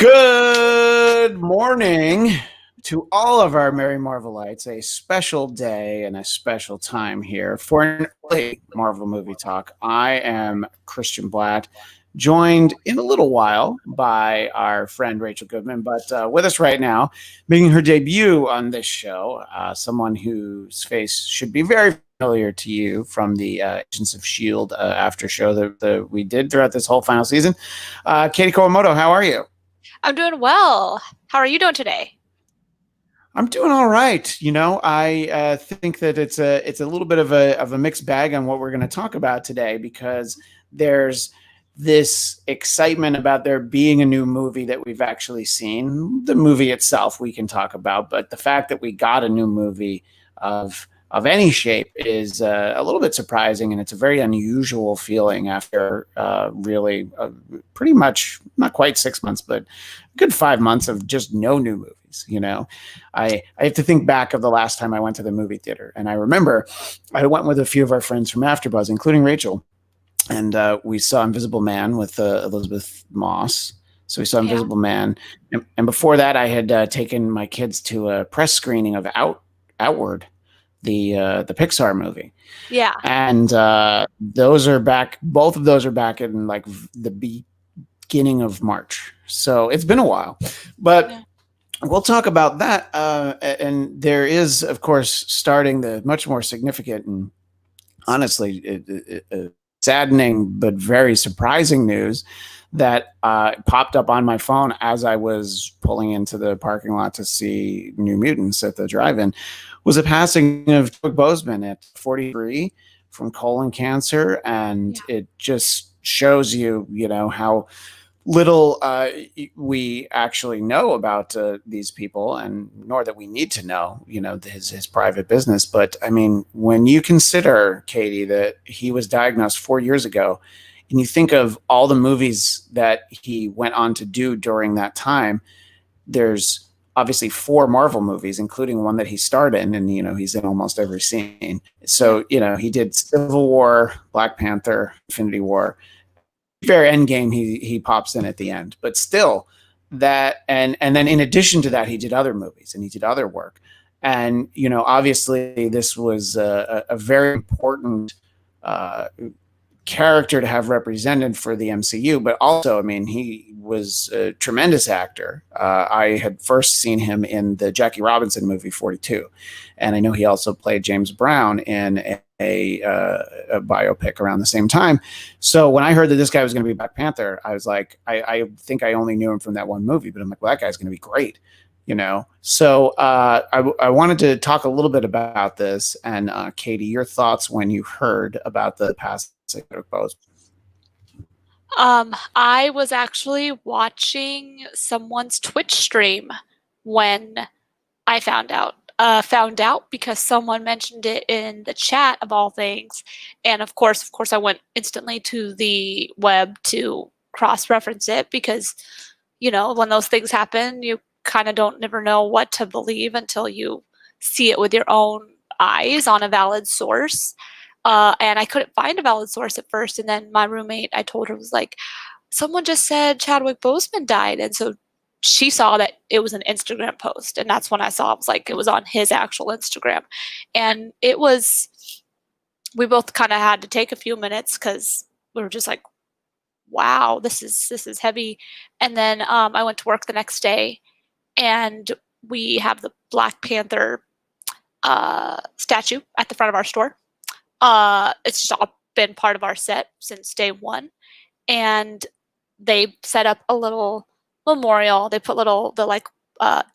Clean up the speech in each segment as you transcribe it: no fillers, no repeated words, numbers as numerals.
Good morning to all of our Merry Marvelites. A special day and a special time here for an early Marvel movie talk. I am Christian Bladt, joined in a little while by our friend Rachel Goodman, but with us right now, making her debut on this show, someone whose face should be very familiar to you from the Agents of S.H.I.E.L.D. After show that we did throughout this whole final season. Katie Kawomoto, how are you? I'm doing well. How are you doing today? I'm doing all right. I think that it's a little bit of a mixed bag on what we're going to talk about today because there's this excitement about there being a new movie that we've actually seen. The movie itself we can talk about, but the fact that we got a new movie of any shape is a little bit surprising, and it's a very unusual feeling after really pretty much not quite 6 months, but a good 5 months of just no new movies. I have to think back of the last time I went to the movie theater, and I remember I went with a few of our friends from AfterBuzz, including Rachel, and we saw Invisible Man with Elizabeth Moss. So we saw Yeah. Invisible Man, and before that, I had taken my kids to a press screening of Outward, the Pixar movie. Yeah. And those are back. Both of those are back in like the beginning of March. So it's been a while, but Yeah. we'll talk about that. And there is, of course, starting the much more significant and honestly saddening but very surprising news that popped up on my phone as I was pulling into the parking lot to see New Mutants at the drive-in was a passing of Chadwick Boseman at 43 from colon cancer, and it just shows you, how little we actually know about these people, and nor that we need to know, his private business. But I mean, when you consider, Katie, that he was diagnosed 4 years ago, and you think of all the movies that he went on to do during that time, there's obviously 4 Marvel movies, including one that he starred in, and he's in almost every scene. So he did Civil War, Black Panther, Infinity War. Very end game, he pops in at the end, but still that, and then in addition to that, he did other movies and he did other work, and obviously this was a very important character to have represented for the MCU, but also, I mean, he was a tremendous actor. I had first seen him in the Jackie Robinson movie 42, and I know he also played James Brown in a biopic around the same time. So when I heard that this guy was going to be Black Panther, I was like, I think I only knew him from that one movie, but I'm like, well, that guy's going to be great. So I wanted to talk a little bit about this, and Katie, your thoughts when you heard about the passing of Boseman. I was actually watching someone's Twitch stream when I found out because someone mentioned it in the chat of all things, and of course, I went instantly to the web to cross-reference it because, when those things happen, you kind of don't never know what to believe until you see it with your own eyes on a valid source. And I couldn't find a valid source at first, and then my roommate, I told her, was like, someone just said Chadwick Boseman died, and so she saw that it was an Instagram post, and that's when I saw it was like it was on his actual Instagram, and it was. We both kind of had to take a few minutes because we were just like, "Wow, this is heavy." And then I went to work the next day, and we have the Black Panther statue at the front of our store. It's just all been part of our set since day one, and they set up a little memorial. They put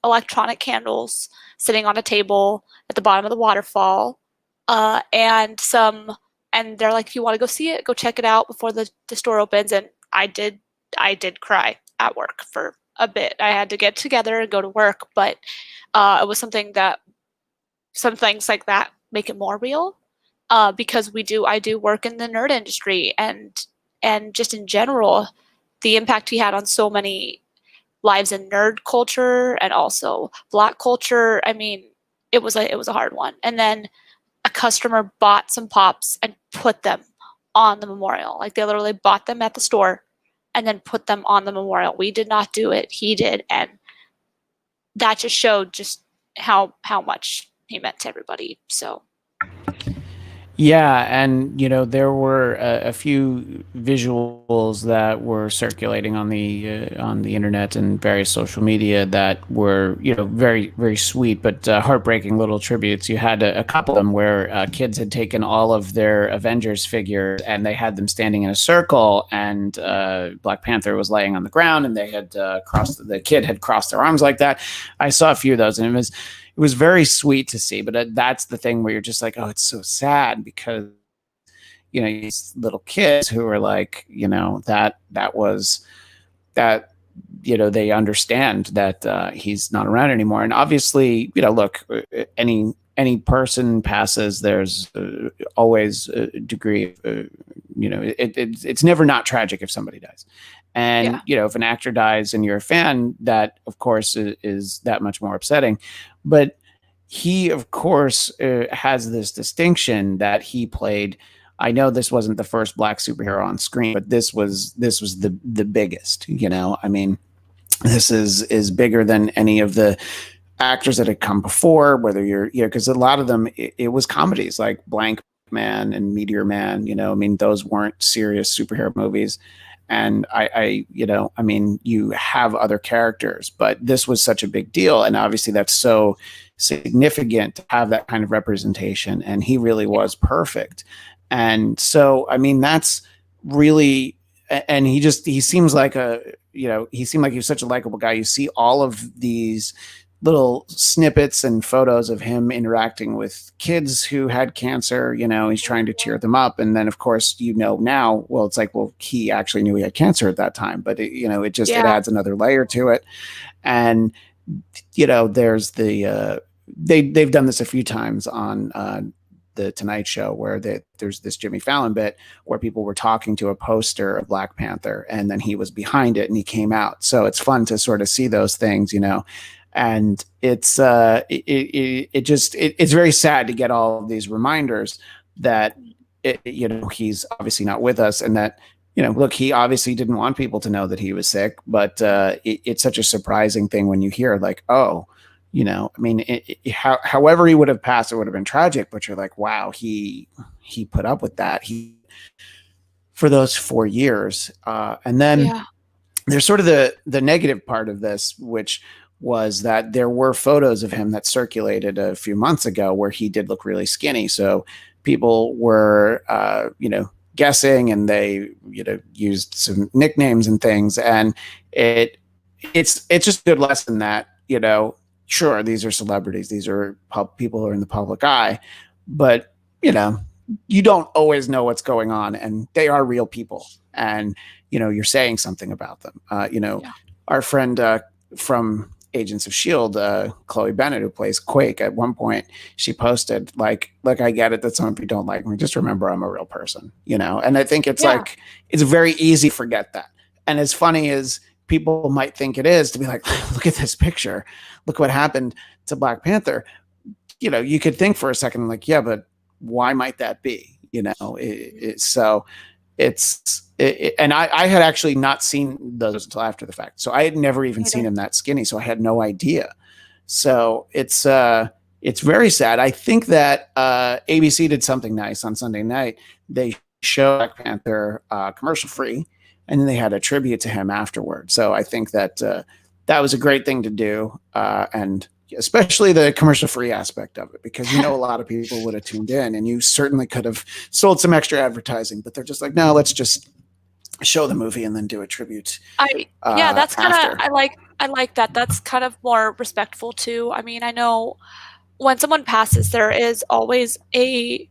electronic candles sitting on a table at the bottom of the waterfall, and they're like, if you want to go see it, go check it out before the store opens. And I did cry at work for a bit. I had to get together and go to work, but it was something that some things like that make it more real. Because I do work in the nerd industry, and just in general, the impact he had on so many lives in nerd culture and also Black culture. I mean, it was a hard one. And then a customer bought some pops and put them on the memorial. Like, they literally bought them at the store and then put them on the memorial. We did not do it. He did. And that just showed just how much he meant to everybody. So Yeah, and there were a few visuals that were circulating on the internet and various social media that were very very sweet but heartbreaking little tributes. You had a couple of them where kids had taken all of their Avengers figures and they had them standing in a circle, and Black Panther was laying on the ground, and they had the kid had crossed their arms like that. I saw a few of those, and it was very sweet to see, but that's the thing where you're just like, oh, it's so sad because these little kids who are like, that was that, they understand that he's not around anymore. And obviously, look, any person passes, there's always a degree of, it's never not tragic if somebody dies. And, if an actor dies and you're a fan, that of course is that much more upsetting. But he, of course, has this distinction that he played. I know this wasn't the first black superhero on screen, but this was the biggest. I mean, this is bigger than any of the actors that had come before. Whether you're, because a lot of them it was comedies like Blank Man and Meteor Man. I mean, those weren't serious superhero movies. And I mean, you have other characters, but this was such a big deal. And obviously that's so significant to have that kind of representation. And he really was perfect. And so, I mean, that's really, and he seems like he seemed like he was such a likable guy. You see all of these little snippets and photos of him interacting with kids who had cancer. He's trying to cheer them up. And then of course, now, well, it's like, well, he actually knew he had cancer at that time, but it adds another layer to it. And, there's they've done this a few times on, the Tonight Show, where there's this Jimmy Fallon bit where people were talking to a poster of Black Panther, and then he was behind it and he came out. So it's fun to sort of see those things, and it's very sad to get all of these reminders that he's obviously not with us, and that look, he obviously didn't want people to know that he was sick, but it's such a surprising thing when you hear like, oh, I mean, however he would have passed, it would have been tragic, but you're like, wow, he put up with that for those 4 years. And then there's sort of the negative part of this, which was that there were photos of him that circulated a few months ago where he did look really skinny. So people were, guessing, and they, used some nicknames and things. And it's just a good lesson that, sure, these are celebrities, these are people who are in the public eye, but you don't always know what's going on, and they are real people, and you're saying something about them. Our friend from Agents of S.H.I.E.L.D., Chloe Bennett, who plays Quake, at one point she posted like, look, I get it that some of you don't like me, just remember I'm a real person, and I think it's like, it's very easy to forget that. And as funny as people might think it is to be like, look at this picture, look what happened to Black Panther, you could think for a second like, yeah, but why might that be? So and I had actually not seen those until after the fact. So I had never even seen him that skinny. So I had no idea. So it's very sad. I think that ABC did something nice on Sunday night. They showed Black Panther commercial free, and then they had a tribute to him afterward. So I think that that was a great thing to do. And especially the commercial free aspect of it, because a lot of people would have tuned in, and you certainly could have sold some extra advertising, but they're just like, no, let's just show the movie and then do a tribute. That's kind of, I like that. That's kind of more respectful too. I mean, I know when someone passes, there is always a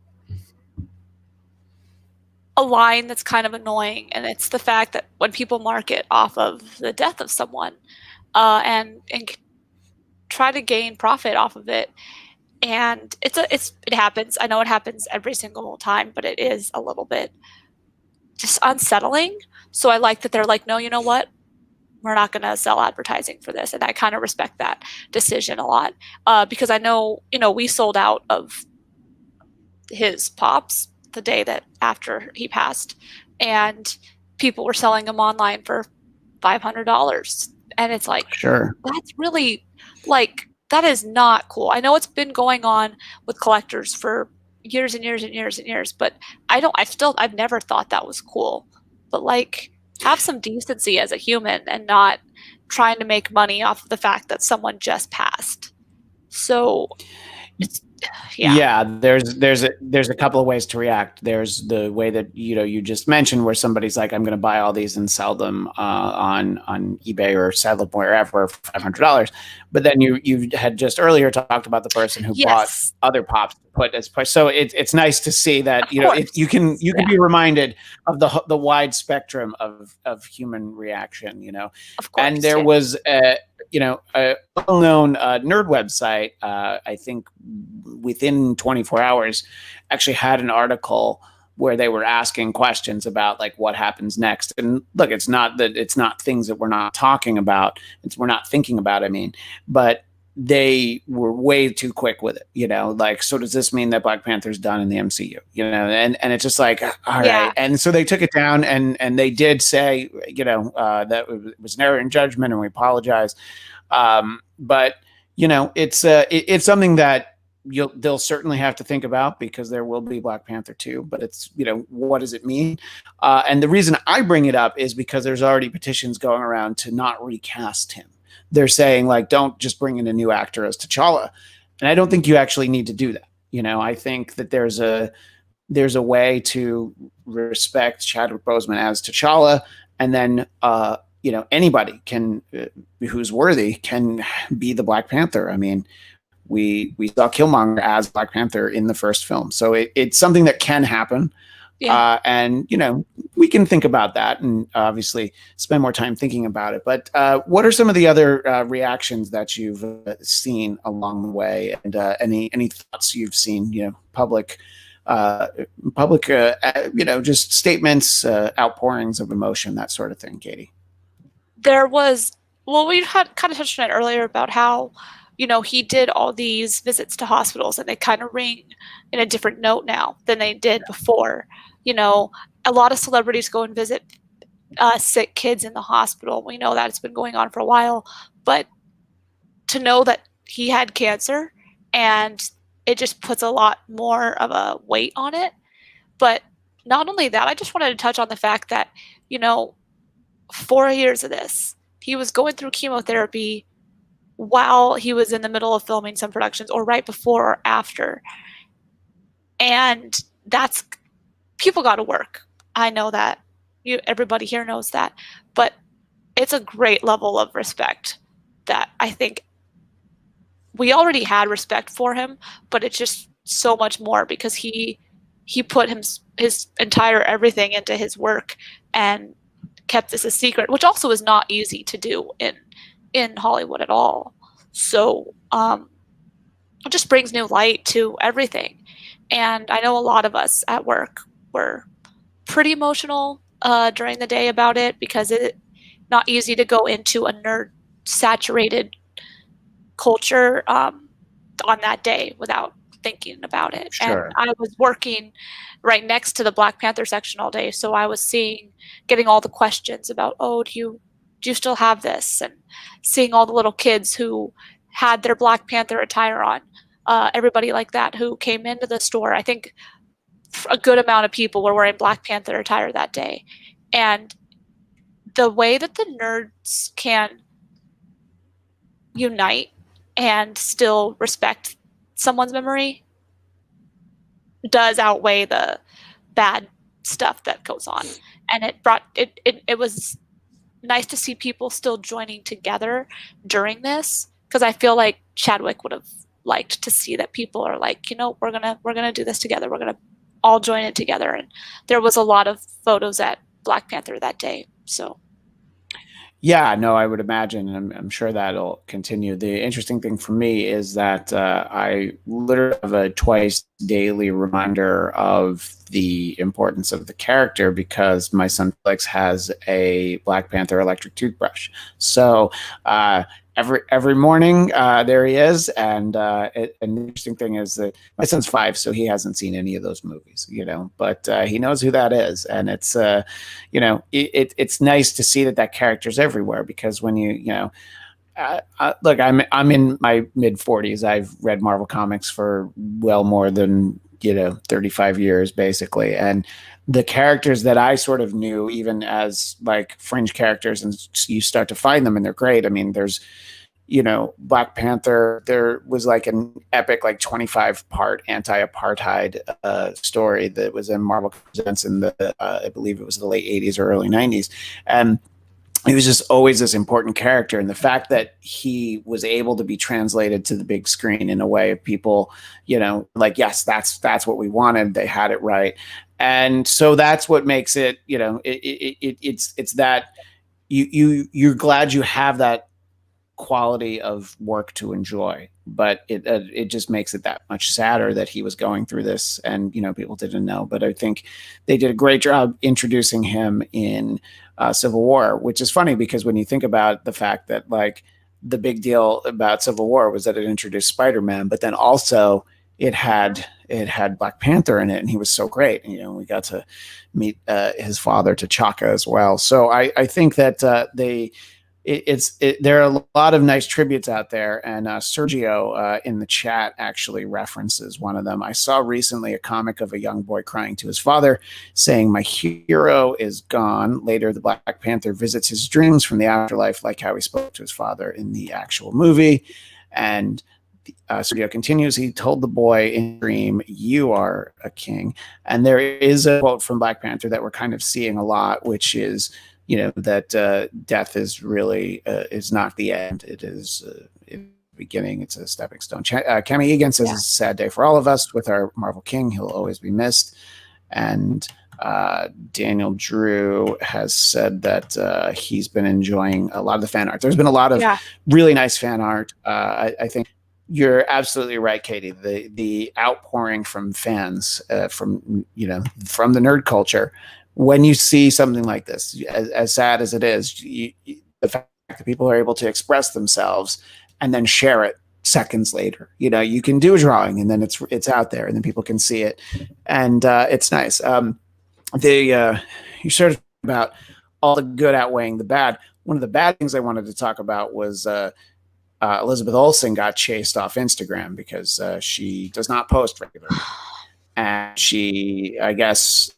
line that's kind of annoying, and it's the fact that when people market off of the death of someone, and try to gain profit off of it, and it happens. I know it happens every single time, but it is a little bit just unsettling. So I like that they're like, no, you know what? We're not going to sell advertising for this, and I kind of respect that decision a lot, because I know we sold out of his pops the day that after he passed, and people were selling them online for $500. And it's like, Sure. that's really, like, that is not cool. I know it's been going on with collectors for years and years and years and years, but I've never thought that was cool. But like, have some decency as a human and not trying to make money off of the fact that someone just passed. So it's, yeah. Yeah, there's a couple of ways to react. There's the way that you just mentioned, where somebody's like, "I'm going to buy all these and sell them on eBay or sell them wherever for $500." But then you had just earlier talked about the person who bought Yes, other pops to put as push. So it's nice to see that of course. you can Yeah, be reminded of the wide spectrum of human reaction. of And course. there Yeah. was a well-known nerd website, I think within 24 hours, actually had an article where they were asking questions about like what happens next. And look, it's not things that we're not talking about. We're not thinking about, I mean, but they were way too quick with it, like, so does this mean that Black Panther's done in the MCU? And it's just like, all Yeah. right. And so they took it down, and they did say, that it was an error in judgment, and we apologize. But it's something that they'll certainly have to think about, because there will be Black Panther 2, but it's, what does it mean? And the reason I bring it up is because there's already petitions going around to not recast him. They're saying, like, don't just bring in a new actor as T'Challa. And I don't think you actually need to do that. I think that there's a way to respect Chadwick Boseman as T'Challa, and then anybody can, who's worthy, can be the Black Panther. I mean, we saw Killmonger as Black Panther in the first film, so it's something that can happen. Yeah. And we can think about that, and obviously spend more time thinking about it. But what are some of the other reactions that you've seen along the way, and any thoughts you've seen, public just statements, outpourings of emotion, that sort of thing, Katie? There was, well, we had kind of touched on it earlier about how, he did all these visits to hospitals and they kind of ring in a different note now than they did before. A lot of celebrities go and visit sick kids in the hospital. We know that it's been going on for a while, but to know that he had cancer, and it just puts a lot more of a weight on it. But not only that, I just wanted to touch on the fact that, 4 years of this, he was going through chemotherapy while he was in the middle of filming some productions, or right before or after. And that's, people got to work. I know that. Everybody here knows that. But it's a great level of respect that I think we already had respect for him, but it's just so much more because he put his entire everything into his work and kept this a secret, which also is not easy to do in Hollywood at all. So it just brings new light to everything. And I know a lot of us at work were pretty emotional during the day about it, because it's not easy to go into a nerd saturated culture on that day without thinking about it. Sure. And I was working right next to the Black Panther section all day, so I was getting all the questions about, oh, do you still have this, and seeing all the little kids who had their Black Panther attire on, everybody like that who came into the store. I think a good amount of people were wearing Black Panther attire that day. And the way that the nerds can unite and still respect someone's memory does outweigh the bad stuff that goes on. And it was nice to see people still joining together during this, because I feel like Chadwick would have liked to see that people are like, we're gonna do this together. We're gonna all join it together. And there was a lot of photos at Black Panther that day. So Yeah, no, I would imagine. I'm sure that'll continue. The interesting thing for me is that I literally have a twice daily reminder of the importance of the character, because my son Felix has a Black Panther electric toothbrush. So every morning. There he is, and and the interesting thing is that my son's 5, so he hasn't seen any of those movies, but he knows who that is, and it's it's nice to see that character's everywhere, because when look, I'm in my mid-40s. I've read Marvel comics for well more than 35 years, basically, and the characters that I sort of knew, even as like fringe characters, and you start to find them, and they're great. I mean, there's Black Panther. There was like an epic, like 25-part anti-apartheid story that was in Marvel Presents in the I believe it was the late 80s or early 90s, and he was just always this important character. And the fact that he was able to be translated to the big screen in a way of people, like, yes, that's what we wanted. They had it right. And so that's what makes it, it's that you're glad you have that quality of work to enjoy, but it just makes it that much sadder that he was going through this, and people didn't know. But I think they did a great job introducing him in Civil War, which is funny because when you think about the fact that like the big deal about Civil War was that it introduced Spider-Man, but then also it had Black Panther in it, and he was so great. And, we got to meet his father, T'Chaka, as well. So I think that there are a lot of nice tributes out there, and Sergio in the chat actually references one of them. I saw recently a comic of a young boy crying to his father, saying, "My hero is gone." Later, the Black Panther visits his dreams from the afterlife, like how he spoke to his father in the actual movie. And Sergio continues, he told the boy in a dream, "You are a king." And there is a quote from Black Panther that we're kind of seeing a lot, which is, that death is really is not the end. It is the beginning. It's a stepping stone. Kemi Egan says, "It's a sad day for all of us. With our Marvel King, he'll always be missed." And Daniel Drew has said that he's been enjoying a lot of the fan art. There's been a lot of really nice fan art. I think you're absolutely right, Katie. The outpouring from fans, from the nerd culture, when you see something like this, as sad as it is, the fact that people are able to express themselves and then share it seconds later. You can do a drawing and then it's out there and then people can see it, and it's nice. You sort of about all the good outweighing the bad. One of the bad things I wanted to talk about was Elizabeth Olsen got chased off Instagram because she does not post regularly, and I guess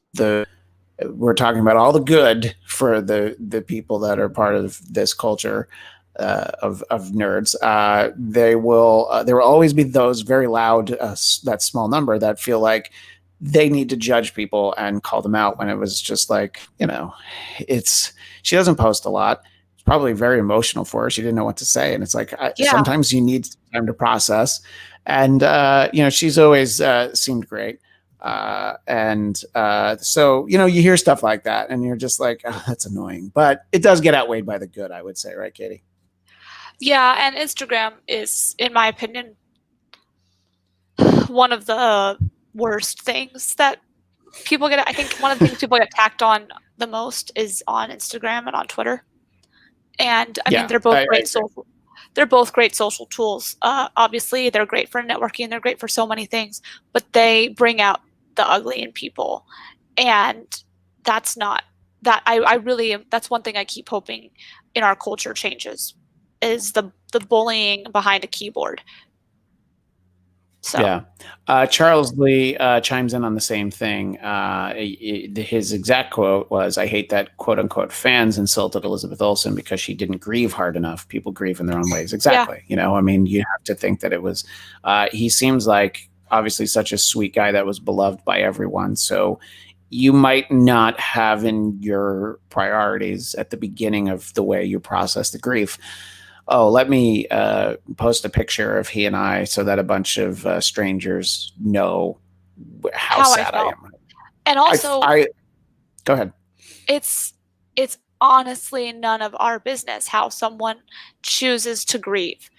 we're talking about all the good for the people that are part of this culture of nerds. There will always be those very loud, that small number that feel like they need to judge people and call them out, when it was just like, she doesn't post a lot. It's probably very emotional for her. She didn't know what to say. And it's like, sometimes you need time to process. And, she's always seemed great. So, you hear stuff like that and you're just like, oh, that's annoying, but it does get outweighed by the good, I would say. Right, Katie? Yeah. And Instagram is, in my opinion, one of the worst things that people get. I think one of the things people get attacked on the most is on Instagram and on Twitter. And I mean, they're both great social. They're both great social tools. Obviously, they're great for networking. They're great for so many things, but they bring out the ugly in people, and that's not that. I really am. That's one thing I keep hoping in our culture changes, is the bullying behind a keyboard. So. Yeah. Charles Lee chimes in on the same thing. His exact quote was, "I hate that quote unquote fans insulted Elizabeth Olsen because she didn't grieve hard enough. People grieve in their own ways." Exactly. Yeah. I mean, you have to think that it was, he seems like obviously such a sweet guy that was beloved by everyone. So you might not have in your priorities at the beginning of the way you process the grief, "Oh, let me post a picture of he and I so that a bunch of strangers know how sad I am." And also, go ahead. It's honestly none of our business how someone chooses to grieve.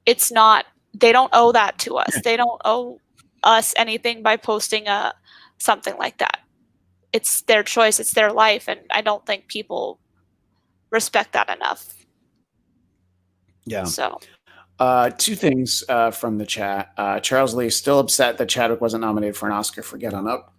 It's not. They don't owe that to us. They don't owe us anything by posting something like that. It's their choice. It's their life, and I don't think people respect that enough. Yeah. So Two things from the chat. Charles Lee still upset that Chadwick wasn't nominated for an Oscar for Get On Up.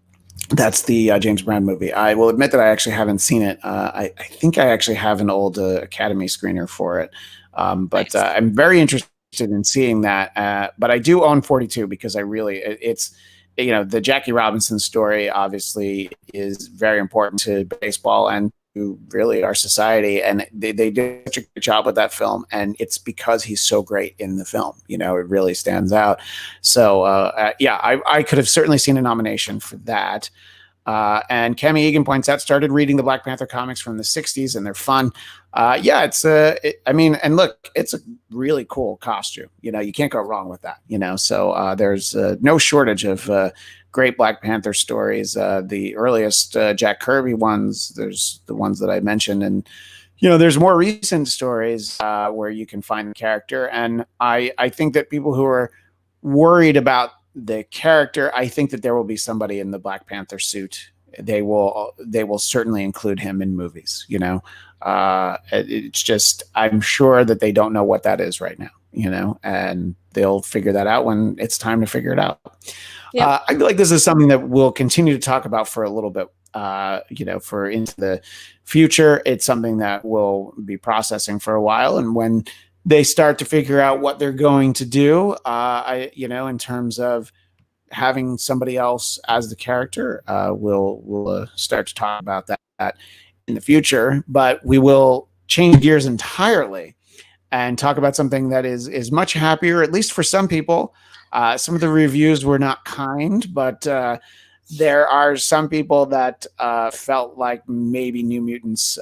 That's the James Brown movie. I will admit that I actually haven't seen it. I think I actually have an old Academy screener for it, but nice. I'm very interested in seeing that. But I do own 42 because I really it's the Jackie Robinson story obviously is very important to baseball and to really our society, and they did such a good job with that film, and it's because he's so great in the film. It really stands out. So yeah, I could have certainly seen a nomination for that. And Cami Egan points out, started reading the Black Panther comics from the 60s, and they're fun. Yeah, and look, it's a really cool costume. You can't go wrong with that. So there's no shortage of great Black Panther stories. The earliest Jack Kirby ones, there's the ones that I mentioned, and there's more recent stories where you can find the character. And I think that people who are worried about the character, I think that there will be somebody in the Black Panther suit. They will certainly include him in movies. It's just, I'm sure that they don't know what that is right now. And they'll figure that out when it's time to figure it out. Yep. I feel like this is something that we'll continue to talk about for a little bit. For into the future, it's something that we'll be processing for a while, and when they start to figure out what they're going to do, in terms of having somebody else as the character, we'll start to talk about that in the future. But we will change gears entirely and talk about something that is much happier, at least for some people. Some of the reviews were not kind, but there are some people that felt like maybe New Mutants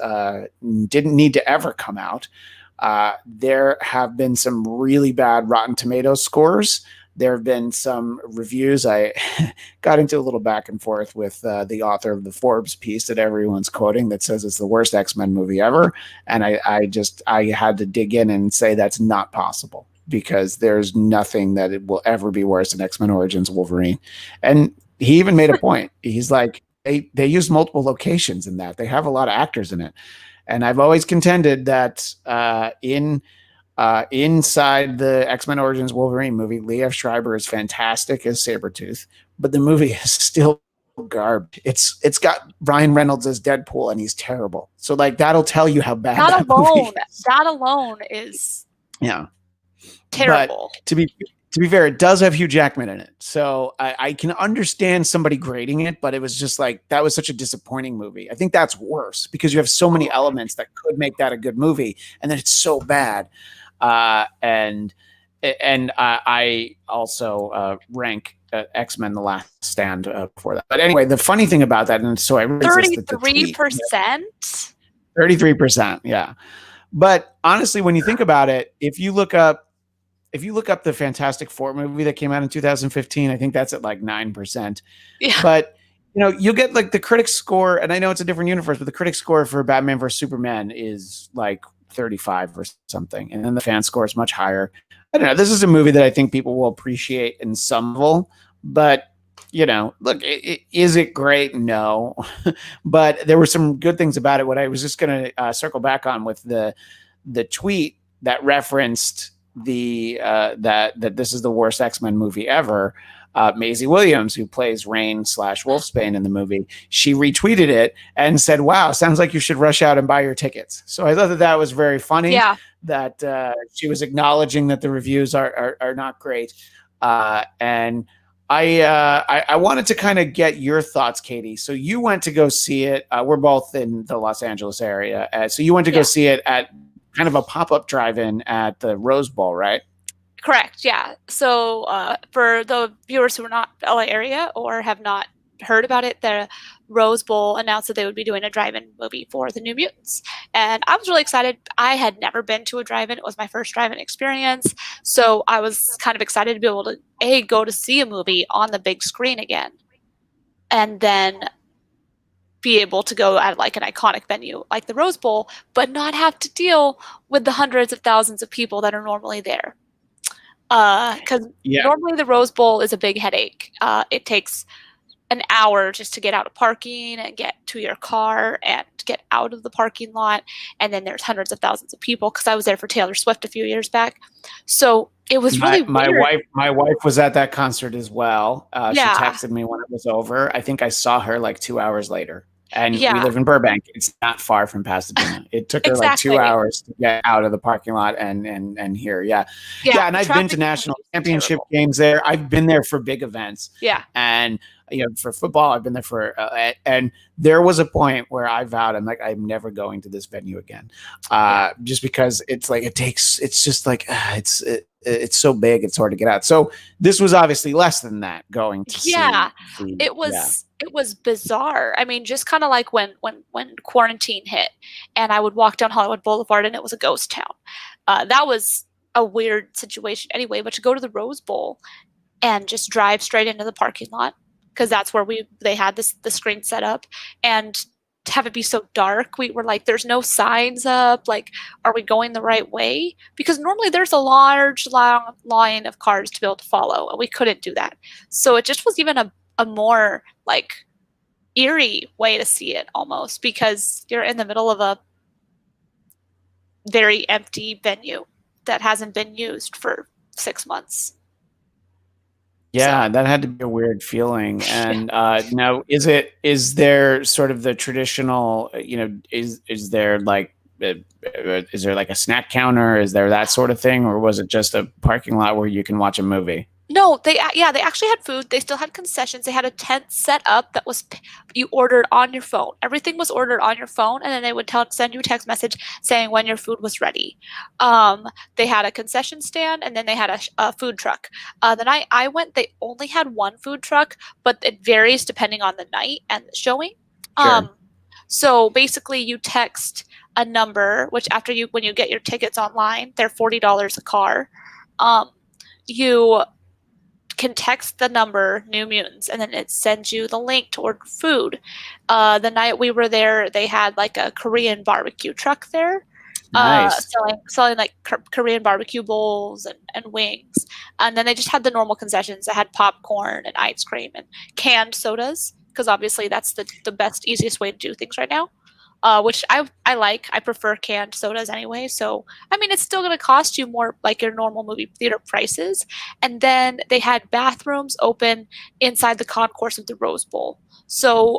didn't need to ever come out. There have been some really bad Rotten Tomatoes scores. There have been some reviews. I got into a little back and forth with the author of the Forbes piece that everyone's quoting that says it's the worst X-Men movie ever. And I had to dig in and say that's not possible, because there's nothing that it will ever be worse than X-Men Origins Wolverine. And he even made a point. He's like, they use multiple locations in that. They have a lot of actors in it. And I've always contended that inside the X-Men Origins Wolverine movie, Liev Schreiber is fantastic as Sabretooth, but the movie is still garbage. It's got Ryan Reynolds as Deadpool, and he's terrible. So that'll tell you how bad that movie is. That alone is terrible. But to be fair, it does have Hugh Jackman in it. So I can understand somebody grading it, but it was just that was such a disappointing movie. I think that's worse because you have so many elements that could make that a good movie, and then it's so bad. And I also rank X-Men: The Last Stand for that. But anyway, the funny thing about that, and so I 33%. 33%, yeah. But honestly, when you think about it, if you look up the Fantastic Four movie that came out in 2015, I think that's at 9%. Yeah. But you get the critic score, and I know it's a different universe, but the critic score for Batman vs Superman is 35 or something, and then the fan score is much higher. I don't know. This is a movie that I think people will appreciate in some level, but look, is it great? No, but there were some good things about it. What I was just going to circle back on with the tweet that referenced that this is the worst X-Men movie ever. Maisie Williams, who plays Rain / Wolfsbane in the movie, she retweeted it and said, "Wow, sounds like you should rush out and buy your tickets." So I thought that was very funny. Yeah. That she was acknowledging that the reviews are not great. And I wanted to kind of get your thoughts, Katie. So you went to go see it. We're both in the Los Angeles area. So you went to go see it at kind of a pop-up drive-in at the Rose Bowl, right? Correct. Yeah. So for the viewers who are not LA area or have not heard about it, the Rose Bowl announced that they would be doing a drive-in movie for the New Mutants. And I was really excited. I had never been to a drive-in. It was my first drive-in experience. So I was kind of excited to be able to, go to see a movie on the big screen again. And then be able to go at an iconic venue like the Rose Bowl, but not have to deal with the hundreds of thousands of people that are normally there. Because normally the Rose Bowl is a big headache. It takes an hour just to get out of parking and get to your car and get out of the parking lot. And then there's hundreds of thousands of people because I was there for Taylor Swift a few years back. So it was really weird. My wife was at that concert as well. She Yeah. texted me when it was over. I think I saw her like 2 hours later. And we Yeah. live in Burbank. It's not far from Pasadena. It took her like 2 hours to get out of the parking lot and here. Yeah. Yeah. And I've been to national championship games there. I've been there for big events. Yeah. And for football, I've been there for and there was a point where I vowed, I'm like, I'm never going to this venue again, just because it's like it's just like it's so big, it's hard to get out. So this was obviously less than that. Going to see it was bizarre. I mean, just kind of like when quarantine hit, and I would walk down Hollywood Boulevard, and it was a ghost town. That was a weird situation anyway. But to go to the Rose Bowl and just drive straight into the parking lot, because that's where they had the screen set up, and to have it be so dark, we were like, there's no signs up, like, are we going the right way? Because normally there's a large long line of cars to be able to follow, and we couldn't do that. So it just was even a more like eerie way to see it, almost, because you're in the middle of a very empty venue that hasn't been used for 6 months. Yeah, that had to be a weird feeling. And now, is there sort of the traditional, is there like a snack counter? Is there that sort of thing, or was it just a parking lot where you can watch a movie? No, they actually had food. They still had concessions. They had a tent set up that was you ordered on your phone. Everything was ordered on your phone, and then they would send you a text message saying when your food was ready. They had a concession stand, and then they had a food truck. The night I went, they only had one food truck, but it varies depending on the night and the showing. Sure. So basically, you text a number, which when you get your tickets online, they're $40 a car. You can text the number New Mutants, and then it sends you the link to order food. The night we were there, they had like a Korean barbecue truck there. Nice. Selling like Korean barbecue bowls and wings. And then they just had the normal concessions that had popcorn and ice cream and canned sodas, because obviously that's the best, easiest way to do things right now. Which I like. I prefer canned sodas anyway. So, I mean, it's still going to cost you more like your normal movie theater prices. And then they had bathrooms open inside the concourse of the Rose Bowl. So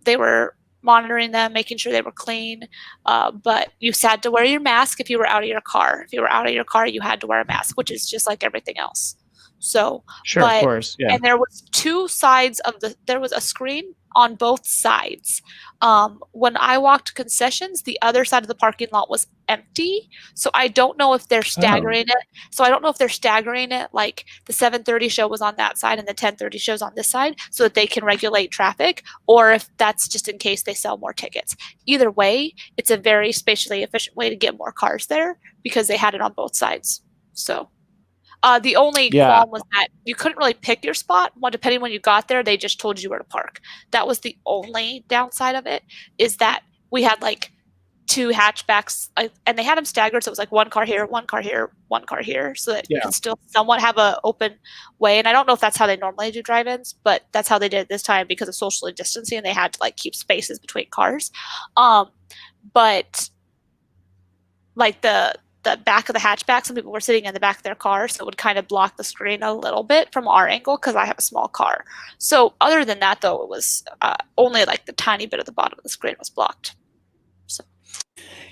they were monitoring them, making sure they were clean. But you had to wear your mask if you were out of your car. If you were out of your car, you had to wear a mask, which is just like everything else. So, sure, of course, yeah. And there was two sides of there was a screen on both sides. When I walked concessions, the other side of the parking lot was empty. So I don't know if they're staggering it. So I don't know if they're staggering it, like the 7:30 show was on that side and the 10:30 show's on this side, so that they can regulate traffic, or if that's just in case they sell more tickets. Either way, it's a very spatially efficient way to get more cars there because they had it on both sides. So the only qualm was that you couldn't really pick your spot. Depending when you got there, they just told you where to park. That was the only downside of it, is that we had like two hatchbacks, and they had them staggered, so it was like one car here, one car here, one car here, so that you could still somewhat have an open way. And I don't know if that's how they normally do drive-ins, but that's how they did it this time because of social distancing, and they had to like keep spaces between cars. But like the back of the hatchback, some people were sitting in the back of their car, so it would kind of block the screen a little bit from our angle because I have a small car. So other than that, though, it was only like the tiny bit of the bottom of the screen was blocked. So.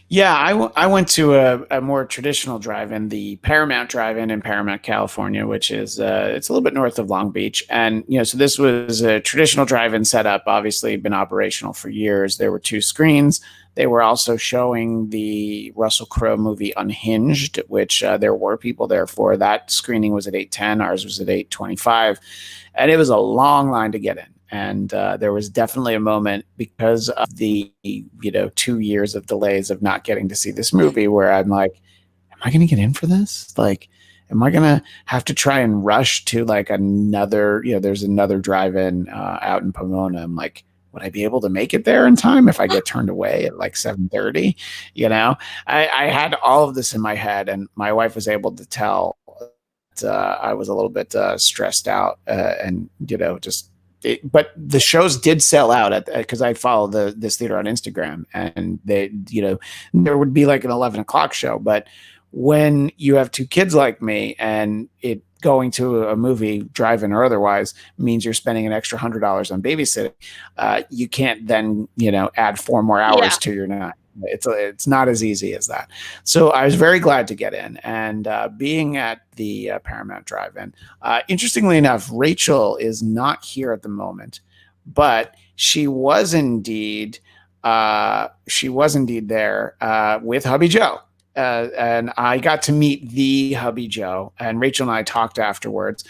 Yeah, I went to a more traditional drive-in, the Paramount Drive-In in Paramount, California, which is it's a little bit north of Long Beach. And so this was a traditional drive-in setup, obviously been operational for years. There were two screens. They were also showing the Russell Crowe movie Unhinged, which there were people there for. That screening was at 8:10. Ours was at 8:25. And it was a long line to get in. And there was definitely a moment, because of the 2 years of delays of not getting to see this movie, where I'm like, am I going to get in for this? Like, am I going to have to try and rush to like another, there's another drive-in out in Pomona. I'm like, would I be able to make it there in time if I get turned away at like 7:30? I had all of this in my head, and my wife was able to tell that I was a little bit stressed out and, just but the shows did sell out at because I follow this theater on Instagram, and they, there would be like an 11 o'clock show. But when you have two kids like me, and it going to a movie, drive-in or otherwise, means you're spending an extra $100 on babysitting, you can't then add 4 more hours to your night. It's not as easy as that. So I was very glad to get in, and being at the Paramount Drive-In. Interestingly enough, Rachel is not here at the moment, but she was indeed there with Hubby Joe. And I got to meet the Hubby Joe, and Rachel and I talked afterwards.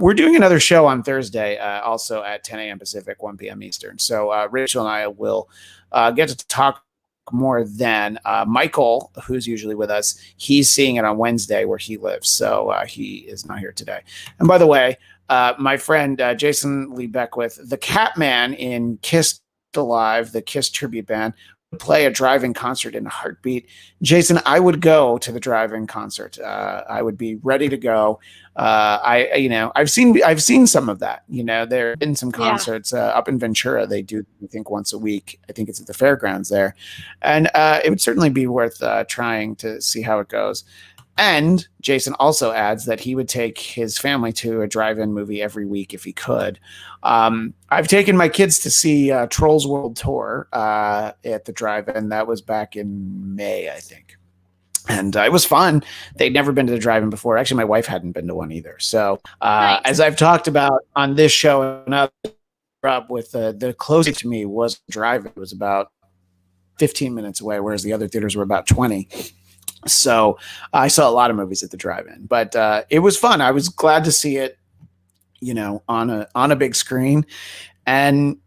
We're doing another show on Thursday, also at 10 a.m. Pacific, 1 p.m. Eastern. So Rachel and I will get to talk more then. Michael, who's usually with us, he's seeing it on Wednesday where he lives, so he is not here today. And by the way, my friend Jason Lee Beckwith, the Catman in Kiss Alive, the Kiss tribute band, would play a drive-in concert in a heartbeat. Jason, I would go to the drive-in concert. I would be ready to go. I've seen some of that. There have been some concerts up in Ventura. They do, I think, once a week. I think it's at the fairgrounds there, and it would certainly be worth trying to see how it goes. And Jason also adds that he would take his family to a drive-in movie every week if he could. I've taken my kids to see Trolls World Tour at the drive-in. That was back in May, I think. And it was fun. They'd never been to the drive-in before. Actually, my wife hadn't been to one either. So nice. As I've talked about on this show and other, with the closest to me was drive-in. It was about 15 minutes away, whereas the other theaters were about 20. So I saw a lot of movies at the drive-in, but it was fun. I was glad to see it, on a big screen. And,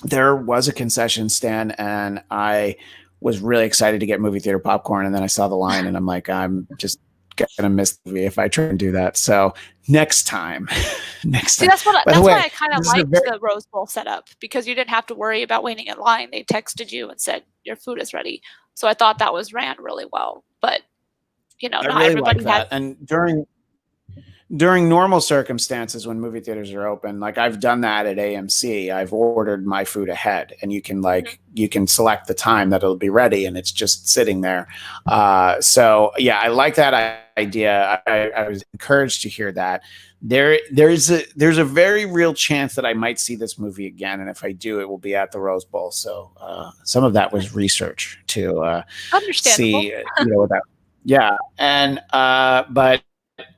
there was a concession stand, and I was really excited to get movie theater popcorn. And then I saw the line, and I'm like, I'm just going to miss the movie if I try and do that. So next time. See, that's why I kind of liked the Rose Bowl setup, because you didn't have to worry about waiting in line. They texted you and said, your food is ready. So I thought that was ran really well. But, not really everybody like that. And during normal circumstances, when movie theaters are open, like I've done that at AMC, I've ordered my food ahead, and you can you can select the time that it'll be ready, and it's just sitting there. So yeah, I like that idea. I was encouraged to hear that. There's a very real chance that I might see this movie again, and if I do, it will be at the Rose Bowl. So some of that was research to see, yeah, and but.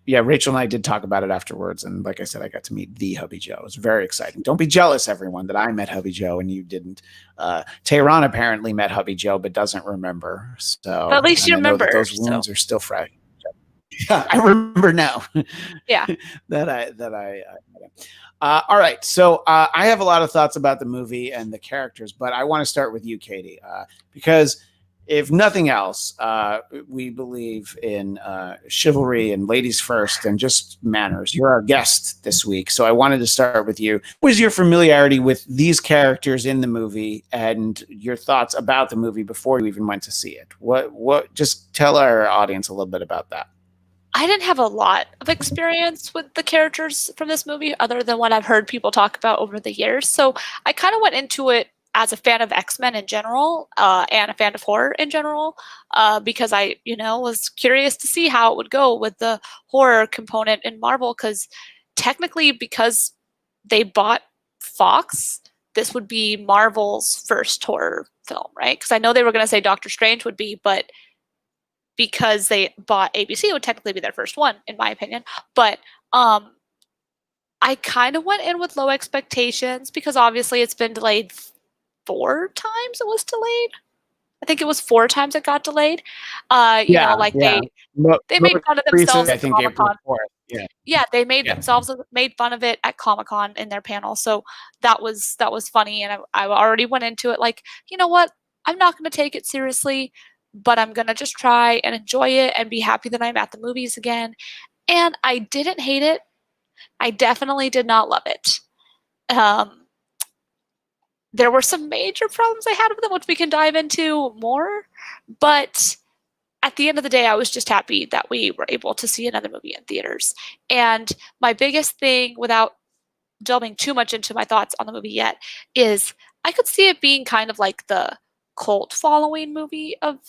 Yeah, Rachel and I did talk about it afterwards, and like I said, I got to meet the Hubby Joe. It was very exciting. Don't be jealous, everyone, that I met Hubby Joe and you didn't. Tehran apparently met Hubby Joe, but doesn't remember. So but at least you remember. Those wounds are still fresh. Yeah, I remember now. Yeah, that I all right, so I have a lot of thoughts about the movie and the characters, but I want to start with you, Katie, because if nothing else, we believe in chivalry and ladies first and just manners. You're our guest this week, so I wanted to start with you. What was your familiarity with these characters in the movie and your thoughts about the movie before you even went to see it? What? Just tell our audience a little bit about that. I didn't have a lot of experience with the characters from this movie other than what I've heard people talk about over the years. So I kind of went into it as a fan of X-Men in general, and a fan of horror in general, because I, was curious to see how it would go with the horror component in Marvel, because technically, because they bought Fox, this would be Marvel's first horror film, right? Because I know they were going to say Doctor Strange would be, but because they bought ABC, it would technically be their first one, in my opinion. But I kind of went in with low expectations, because obviously it's been delayed 4 times it was delayed. I think it was 4 times it got delayed. They made fun of themselves at Comic-Con. Yeah, they made fun of it at Comic-Con in their panel. So that was funny, and I already went into it like, you know what? I'm not going to take it seriously, but I'm going to just try and enjoy it and be happy that I'm at the movies again. And I didn't hate it. I definitely did not love it. There were some major problems I had with them, which we can dive into more. But at the end of the day, I was just happy that we were able to see another movie in theaters. And my biggest thing, without delving too much into my thoughts on the movie yet, is I could see it being kind of like the cult following movie of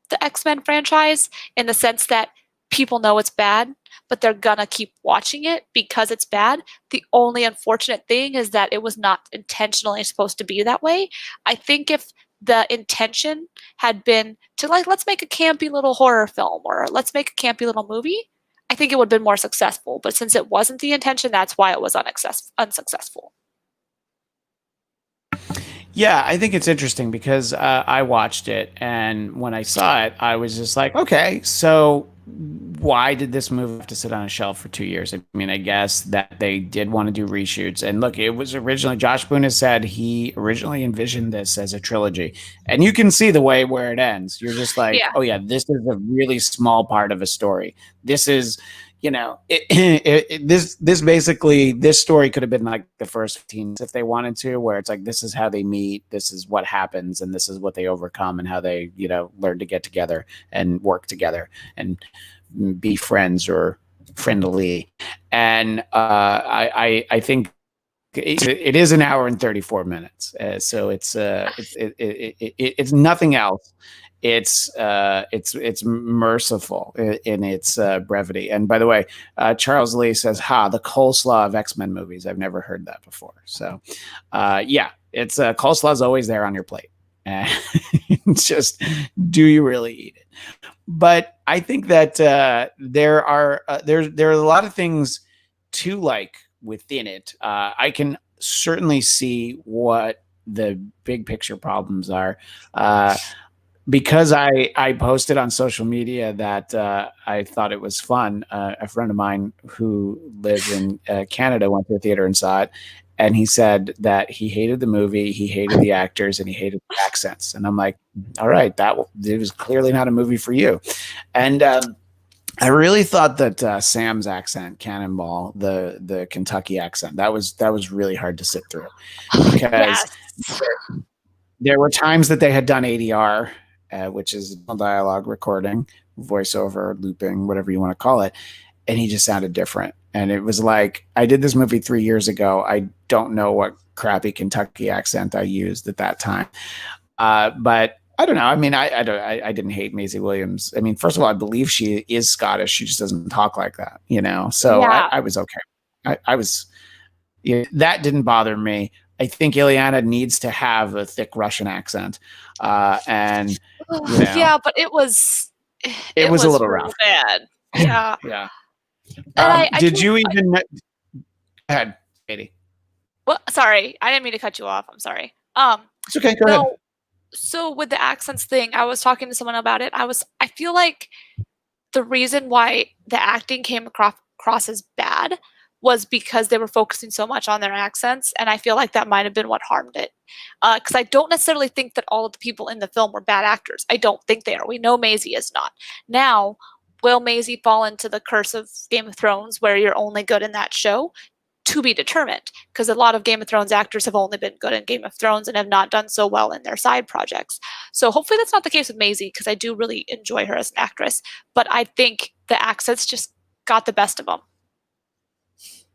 the X-Men franchise, in the sense that people know it's bad, but they're gonna keep watching it because it's bad. The only unfortunate thing is that it was not intentionally supposed to be that way. I think if the intention had been to, like, let's make a campy little horror film, or let's make a campy little movie, I think it would have been more successful. But since it wasn't the intention, that's why it was unsuccessful. Yeah, I think it's interesting because I watched it, and when I saw it, I was just like, okay, so why did this movie have to sit on a shelf for 2 years? I mean, I guess that they did want to do reshoots. And look, it was originally, Josh Boone has said he originally envisioned this as a trilogy. And you can see the way where it ends. You're just like, Yeah. oh, yeah, this is a really small part of a story. This is, this basically, this story could have been like the first 15 if they wanted to, where it's like, this is how they meet, this is what happens, and this is what they overcome, and how they, learn to get together and work together and be friends or friendly. And I think it is an hour and 34 minutes. So it's nothing else. It's merciful in its brevity. And by the way, Charles Lee says, the coleslaw of X-Men movies. I've never heard that before. So yeah, it's coleslaw is always there on your plate. It's just, do you really eat it? But I think that there are a lot of things to like within it. I can certainly see what the big picture problems are. Because I posted on social media that I thought it was fun. A friend of mine who lives in Canada went to the theater and saw it, and he said that he hated the movie, he hated the actors, and he hated the accents. And I'm like, all right, it was clearly not a movie for you. And I really thought that Sam's accent, Cannonball, the Kentucky accent, that was really hard to sit through, because there were times that they had done ADR. Which is dialogue recording, voiceover, looping, whatever you want to call it. And he just sounded different. And it was like, I did this movie 3 years ago. I don't know what crappy Kentucky accent I used at that time. But I don't know. I mean, I didn't hate Maisie Williams. I mean, first of all, I believe she is Scottish. She just doesn't talk like that, So yeah. I was okay. I was, that didn't bother me. I think Ileana needs to have a thick Russian accent. And yeah, but it was a little rough. Bad. Yeah. Yeah. Did you even go ahead, Katie? Well, sorry, I didn't mean to cut you off. I'm sorry. It's okay. Go ahead. So with the accents thing, I was talking to someone about it. I feel like the reason why the acting came across as bad was because they were focusing so much on their accents, and I feel like that might have been what harmed it. Because I don't necessarily think that all of the people in the film were bad actors. I don't think they are. We know Maisie is not. Now, will Maisie fall into the curse of Game of Thrones, where you're only good in that show? To be determined, because a lot of Game of Thrones actors have only been good in Game of Thrones and have not done so well in their side projects. So hopefully that's not the case with Maisie, because I do really enjoy her as an actress. But I think the accents just got the best of them.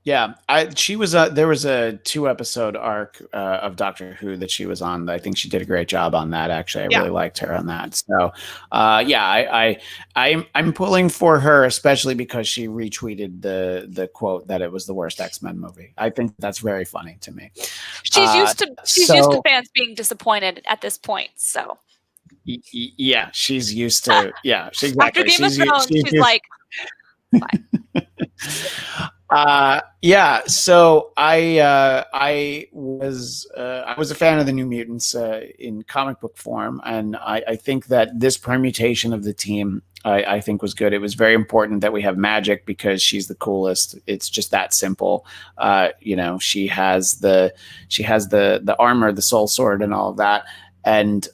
Yeah, she was. There was a 2-episode arc of Doctor Who that she was on. I think she did a great job on that. Actually, I really liked her on that. So, yeah, I'm pulling for her, especially because she retweeted the quote that it was the worst X-Men movie. I think that's very funny to me. She's used to fans being disappointed at this point. So, yeah, she's used to. Yeah, exactly. After Game of Thrones, she's like, fine. Yeah, so I was a fan of the New Mutants in comic book form, and I think that this permutation of the team I think was good. It was very important that we have Magic because she's the coolest. It's just that simple. She has the armor, the soul sword, and all of that. And,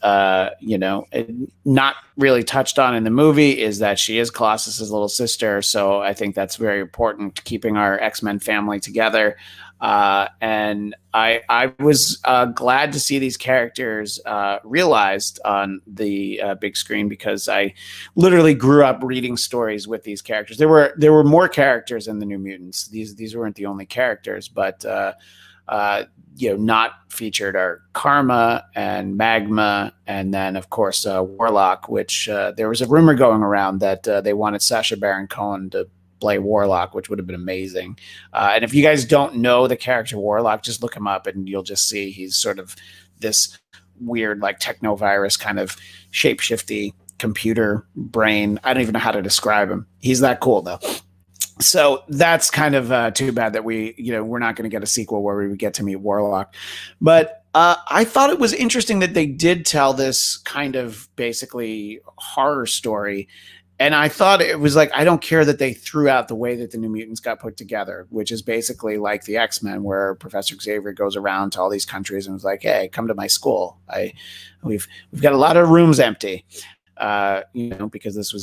not really touched on in the movie is that she is Colossus's little sister. So I think that's very important, keeping our X-Men family together. And I was glad to see these characters realized on the big screen, because I literally grew up reading stories with these characters. There were more characters in the New Mutants. These weren't the only characters, but uh, not featured are Karma and Magma, and then of course Warlock. Which there was a rumor going around that they wanted Sacha Baron Cohen to play Warlock, which would have been amazing. And if you guys don't know the character Warlock, just look him up and you'll just see he's sort of this weird, like techno virus kind of shapeshifty computer brain. I don't even know how to describe him. He's that cool though. So that's kind of too bad that we're not going to get a sequel where we would get to meet Warlock. But I thought it was interesting that they did tell this kind of basically horror story. And I thought it was like, I don't care that they threw out the way that the New Mutants got put together, which is basically like the X-Men, where Professor Xavier goes around to all these countries and was like, hey, come to my school. We've got a lot of rooms empty. Because this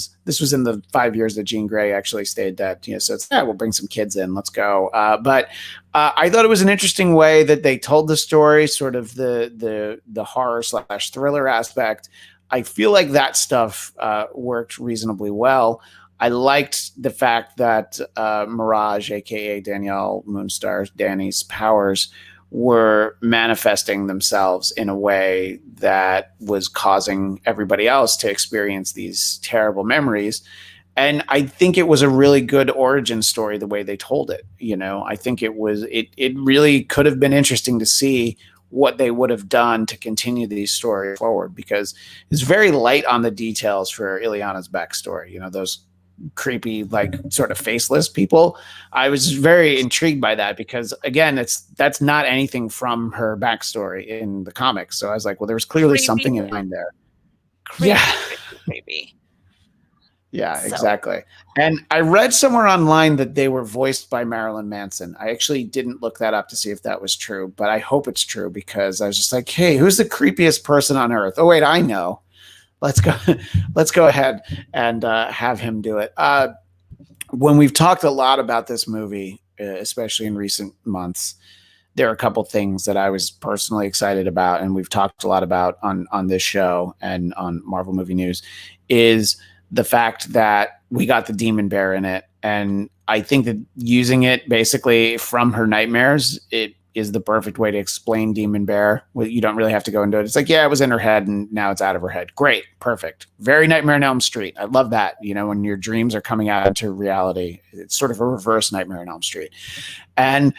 was in the 5 years that Jean Grey actually stayed dead. So it's, we'll bring some kids in, let's go. But I thought it was an interesting way that they told the story, sort of the horror / thriller aspect. I feel like that stuff worked reasonably well. I liked the fact that Mirage, aka Danielle Moonstar, Danny's powers, were manifesting themselves in a way that was causing everybody else to experience these terrible memories. And I think it was a really good origin story the way they told it. I think it really could have been interesting to see what they would have done to continue these stories forward, because it's very light on the details for Ileana's backstory. Those creepy, like sort of faceless people. I was very intrigued by that, because again, that's not anything from her backstory in the comics. So I was like, well, there's clearly Creepy. something in mind there. Creepy, Yeah. creepy. Yeah, exactly. And I read somewhere online that they were voiced by Marilyn Manson. I actually didn't look that up to see if that was true, but I hope it's true, because I was just like, hey, who's the creepiest person on earth? Oh, wait, I know. Let's go ahead and have him do it. When we've talked a lot about this movie, especially in recent months, there are a couple things that I was personally excited about, and we've talked a lot about on this show and on Marvel Movie News, is the fact that we got the Demon Bear in it. And I think that using it basically from her nightmares, it is the perfect way to explain Demon Bear. You don't really have to go into it. It's like, yeah, it was in her head and now it's out of her head. Great. Perfect. Very Nightmare on Elm Street. I love that. When your dreams are coming out into reality, it's sort of a reverse Nightmare on Elm Street. And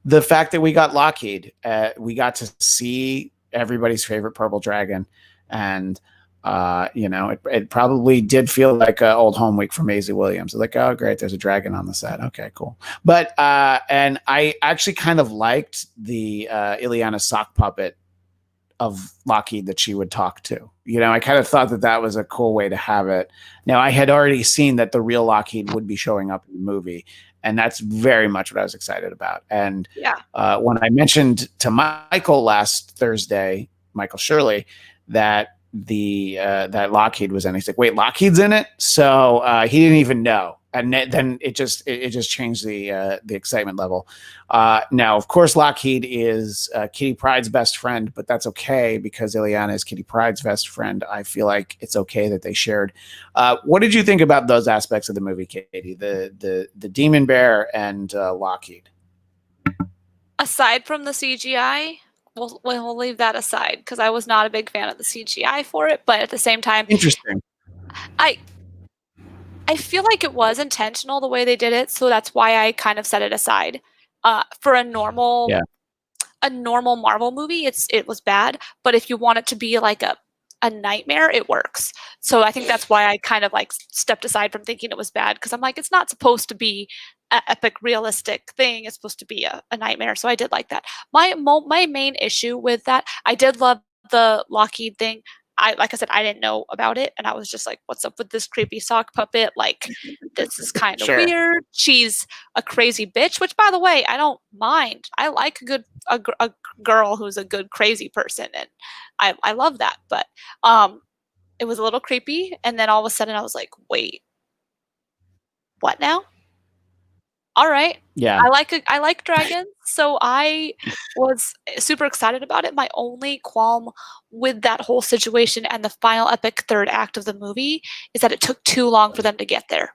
the fact that we got Lockheed, we got to see everybody's favorite purple dragon. And it probably did feel like an old home week for Maisie Williams. Like, oh, great, there's a dragon on the set. Okay, cool. But and I actually kind of liked the Ileana sock puppet of Lockheed that she would talk to. I kind of thought that was a cool way to have it. Now, I had already seen that the real Lockheed would be showing up in the movie, and that's very much what I was excited about. And when I mentioned to Michael last Thursday, Michael Shirley, that that Lockheed was in. He's like, wait, Lockheed's in it? So he didn't even know. And then it just changed the excitement level. Now, of course, Lockheed is Kitty Pryde's best friend, but that's okay, because Ileana is Kitty Pryde's best friend. I feel like it's okay that they shared. What did you think about those aspects of the movie, Katie? The Demon Bear and Lockheed? Aside from the CGI, we'll leave that aside, because I was not a big fan of the CGI for it. But at the same time, interesting. I feel like it was intentional the way they did it, so that's why I kind of set it aside. For a normal Marvel movie, it was bad. But if you want it to be like a nightmare, it works. So I think that's why I kind of like stepped aside from thinking it was bad, because I'm like, it's not supposed to be an epic, realistic thing. It's supposed to be a nightmare. So I did like that. My main issue with that, I did love the Lockheed thing. Like I said, I didn't know about it, and I was just like, what's up with this creepy sock puppet? Like, this is kind of weird. She's a crazy bitch, which, by the way, I don't mind. I like a girl who's a good crazy person, and I love that. But it was a little creepy, and then all of a sudden I was like, wait, what now? all right. Yeah. I like dragons, so I was super excited about it. My only qualm with that whole situation and the final epic third act of the movie is that it took too long for them to get there.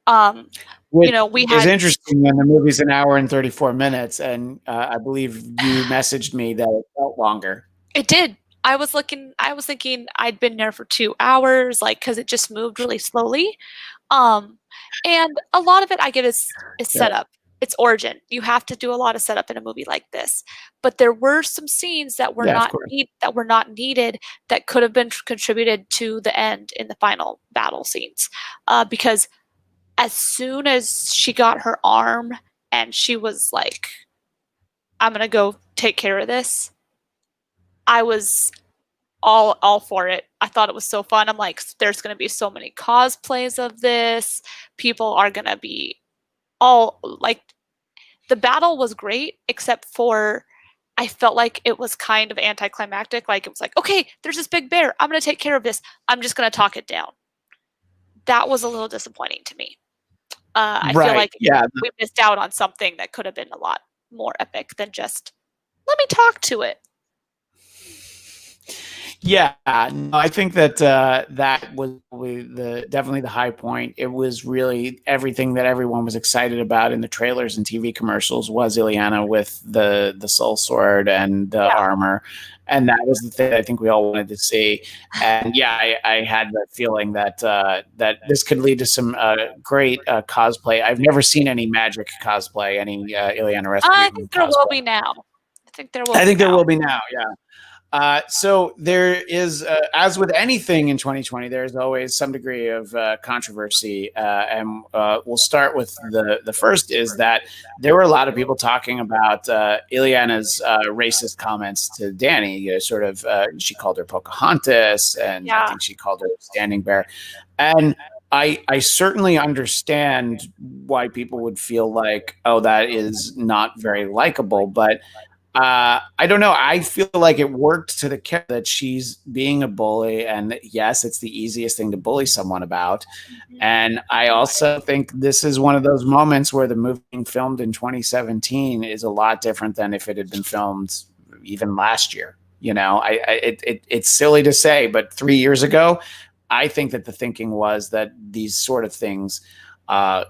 Um, Which you know, we is had interesting when the movie's an hour and 34 minutes. And I believe you messaged me that it felt longer. it did. I was thinking I'd been there for 2 hours, like, because it just moved really slowly. Um, and a lot of it I get is Yeah. setup. It's origin. You have to do a lot of setup in a movie like this. But there were some scenes that Yeah, of course. that were not needed that could have been contributed to the end in the final battle scenes. Because as soon as she got her arm and she was like, "I'm gonna go take care of this," I was all for it. I thought it was so fun. I'm like, there's gonna be so many cosplays of this. People are gonna be all like, the battle was great, except for I felt like it was kind of anticlimactic. Like, it was like, okay, there's this big bear. I'm gonna take care of this. I'm just gonna talk it down. That was a little disappointing to me. I feel Right. like Yeah. we missed out on something that could have been a lot more epic than just let me talk to it. Yeah, no, I think that that was definitely the high point. It was really everything that everyone was excited about in the trailers and TV commercials was Ileana with the soul sword and the Yeah. armor, and that was the thing I think we all wanted to see. And yeah, I had the feeling that that this could lead to some great cosplay. I've never seen any magic cosplay, any Ileana I Rasputin think there will cosplay. be now. I think there will I be think there now. will be now. Yeah. So there is, as with anything in 2020, there's always some degree of controversy, and we'll start with the first is that there were a lot of people talking about Ileana's racist comments to Danny. You know, sort of, she called her Pocahontas, and I Yeah. think she called her Standing Bear, and I certainly understand why people would feel like, oh, that is not very likable, but I don't know. I feel like it worked to the character that she's being a bully, and yes, it's the easiest thing to bully someone about. And I also think this is one of those moments where the movie being filmed in 2017 is a lot different than if it had been filmed even last year. You know, it's silly to say, but 3 years ago, I think that the thinking was that these sort of things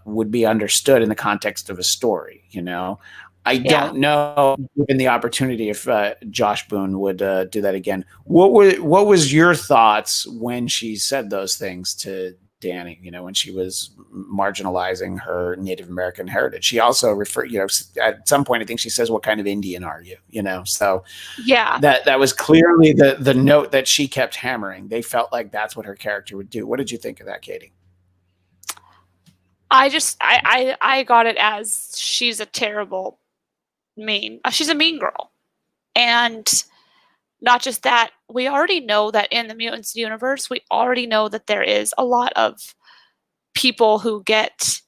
would be understood in the context of a story. You know, I Yeah. don't know, given the opportunity, if Josh Boone would do that again. What was your thoughts when she said those things to Danny? You know, when she was marginalizing her Native American heritage, she also referred. You know, at some point, I think she says, "What kind of Indian are you?" You know, so Yeah. that was clearly the note that she kept hammering. They felt like that's what her character would do. What did you think of that, Katie? I got it as she's a terrible she's a mean girl. And not just that, we already know that in the Mutants universe, we already know that there is a lot of people who get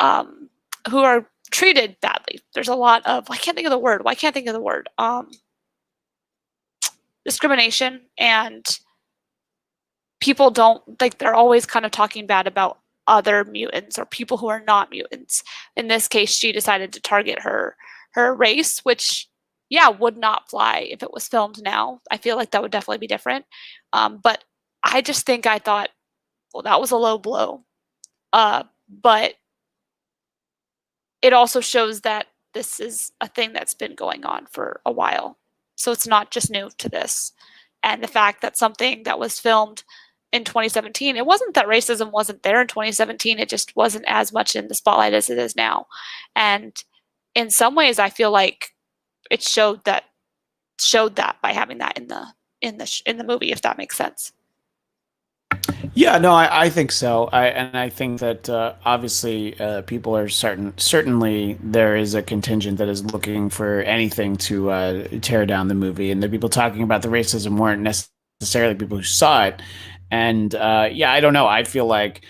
who are treated badly. There's a lot of, I can't think of the word. Why can't I think of the word? Discrimination, and people don't, like, they're always kind of talking bad about other mutants or people who are not mutants. In this case, she decided to target her race, which, yeah, would not fly if it was filmed now. I feel like that would definitely be different. But I just think I thought, well, that was a low blow. But it also shows that this is a thing that's been going on for a while. So it's not just new to this. And the fact that something that was filmed in 2017, it wasn't that racism wasn't there in 2017, it just wasn't as much in the spotlight as it is now. And in some ways, I feel like it showed that by having that in the movie, if that makes sense. Yeah, no, I think so. I think that obviously people are certainly there is a contingent that is looking for anything to tear down the movie, and the people talking about the racism weren't necessarily people who saw it. And yeah, I don't know. I feel like,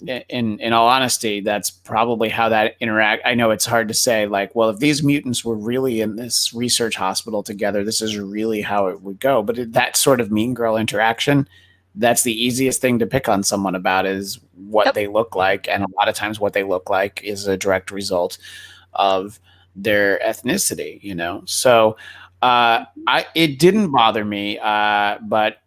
in all honesty, that's probably how that interact. I know it's hard to say, like, well, if these mutants were really in this research hospital together, this is really how it would go. But that sort of mean girl interaction that's the easiest thing to pick on someone about is what Yep. they look like. And a lot of times what they look like is a direct result of their ethnicity, you know? So it didn't bother me, but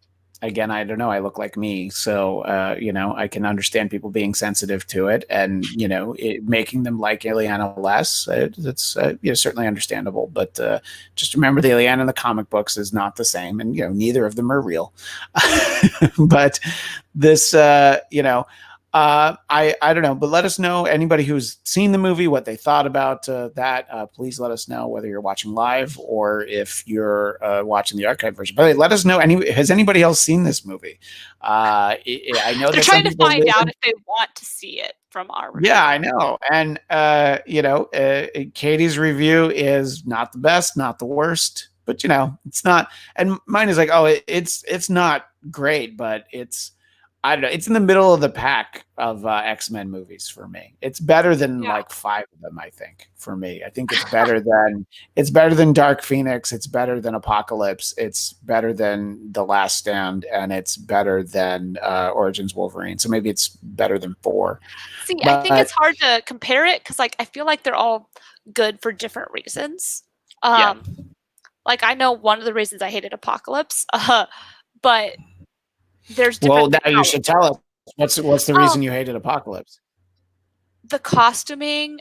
again, I don't know. I look like me, so you know, I can understand people being sensitive to it, and you know, making them like Ileana less. It's you know, certainly understandable, but just remember, the Ileana in the comic books is not the same, and you know, neither of them are real. But this, you know, I don't know, but let us know, anybody who's seen the movie, what they thought about that. Please let us know whether you're watching live or if you're watching the archive version. But let us know. Has anybody else seen this movie? I know They're that some trying to people find live out in, if they want to see it from our review. yeah, I know. And you know, Katie's review is not the best, not the worst, but you know, it's not. And mine is like, oh, it's not great, but it's, I don't know. It's in the middle of the pack of X-Men movies for me. It's better than Yeah. like 5 of them, I think, for me. I think it's better than Dark Phoenix. It's better than Apocalypse. It's better than The Last Stand, and it's better than Origins Wolverine. So maybe it's better than 4. See, I think But it's hard to compare it because, like, I feel like they're all good for different reasons. yeah. Like, I know one of the reasons I hated Apocalypse, but there's Well, different now things you about should it. tell us what's the reason you hated Apocalypse. The costuming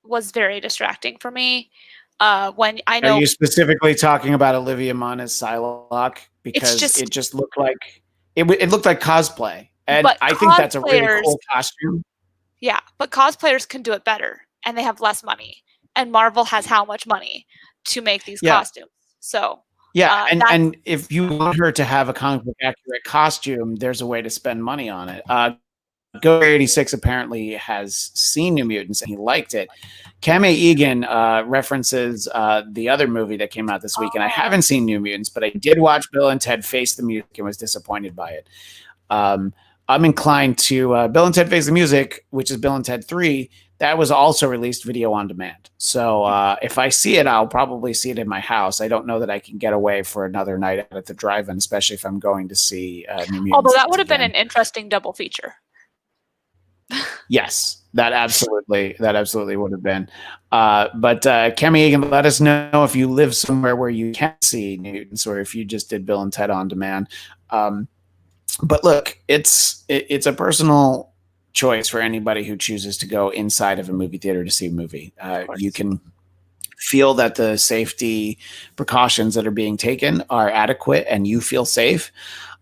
was very distracting for me. When I Are know you specifically talking about Olivia Munn as Psylocke? it's Because just, it just looked like it looked like cosplay, and but I think that's a really cosplayers, cool costume. yeah, but cosplayers can do it better, and they have less money. And Marvel has how much money to make these Yeah, costumes? So yeah, that's and if you want her to have a comic book accurate costume, there's a way to spend money on it. Go86 apparently has seen New Mutants and he liked it. Kame Egan references the other movie that came out this week, and I haven't seen New Mutants, but I did watch Bill and Ted Face the Music and was disappointed by it. I'm inclined to Bill and Ted Face the Music, which is Bill and Ted 3. That was also released video on demand. So if I see it, I'll probably see it in my house. I don't know that I can get away for another night out at the drive-in, especially if I'm going to see New Mutants. although that would have been again. an interesting double feature. Yes, that absolutely would have been. But Kemi Egan, let us know if you live somewhere where you can see Newtons, or if you just did Bill and Ted on demand. But look, it's a personal choice for anybody who chooses to go inside of a movie theater to see a movie. You can feel that the safety precautions that are being taken are adequate, and you feel safe.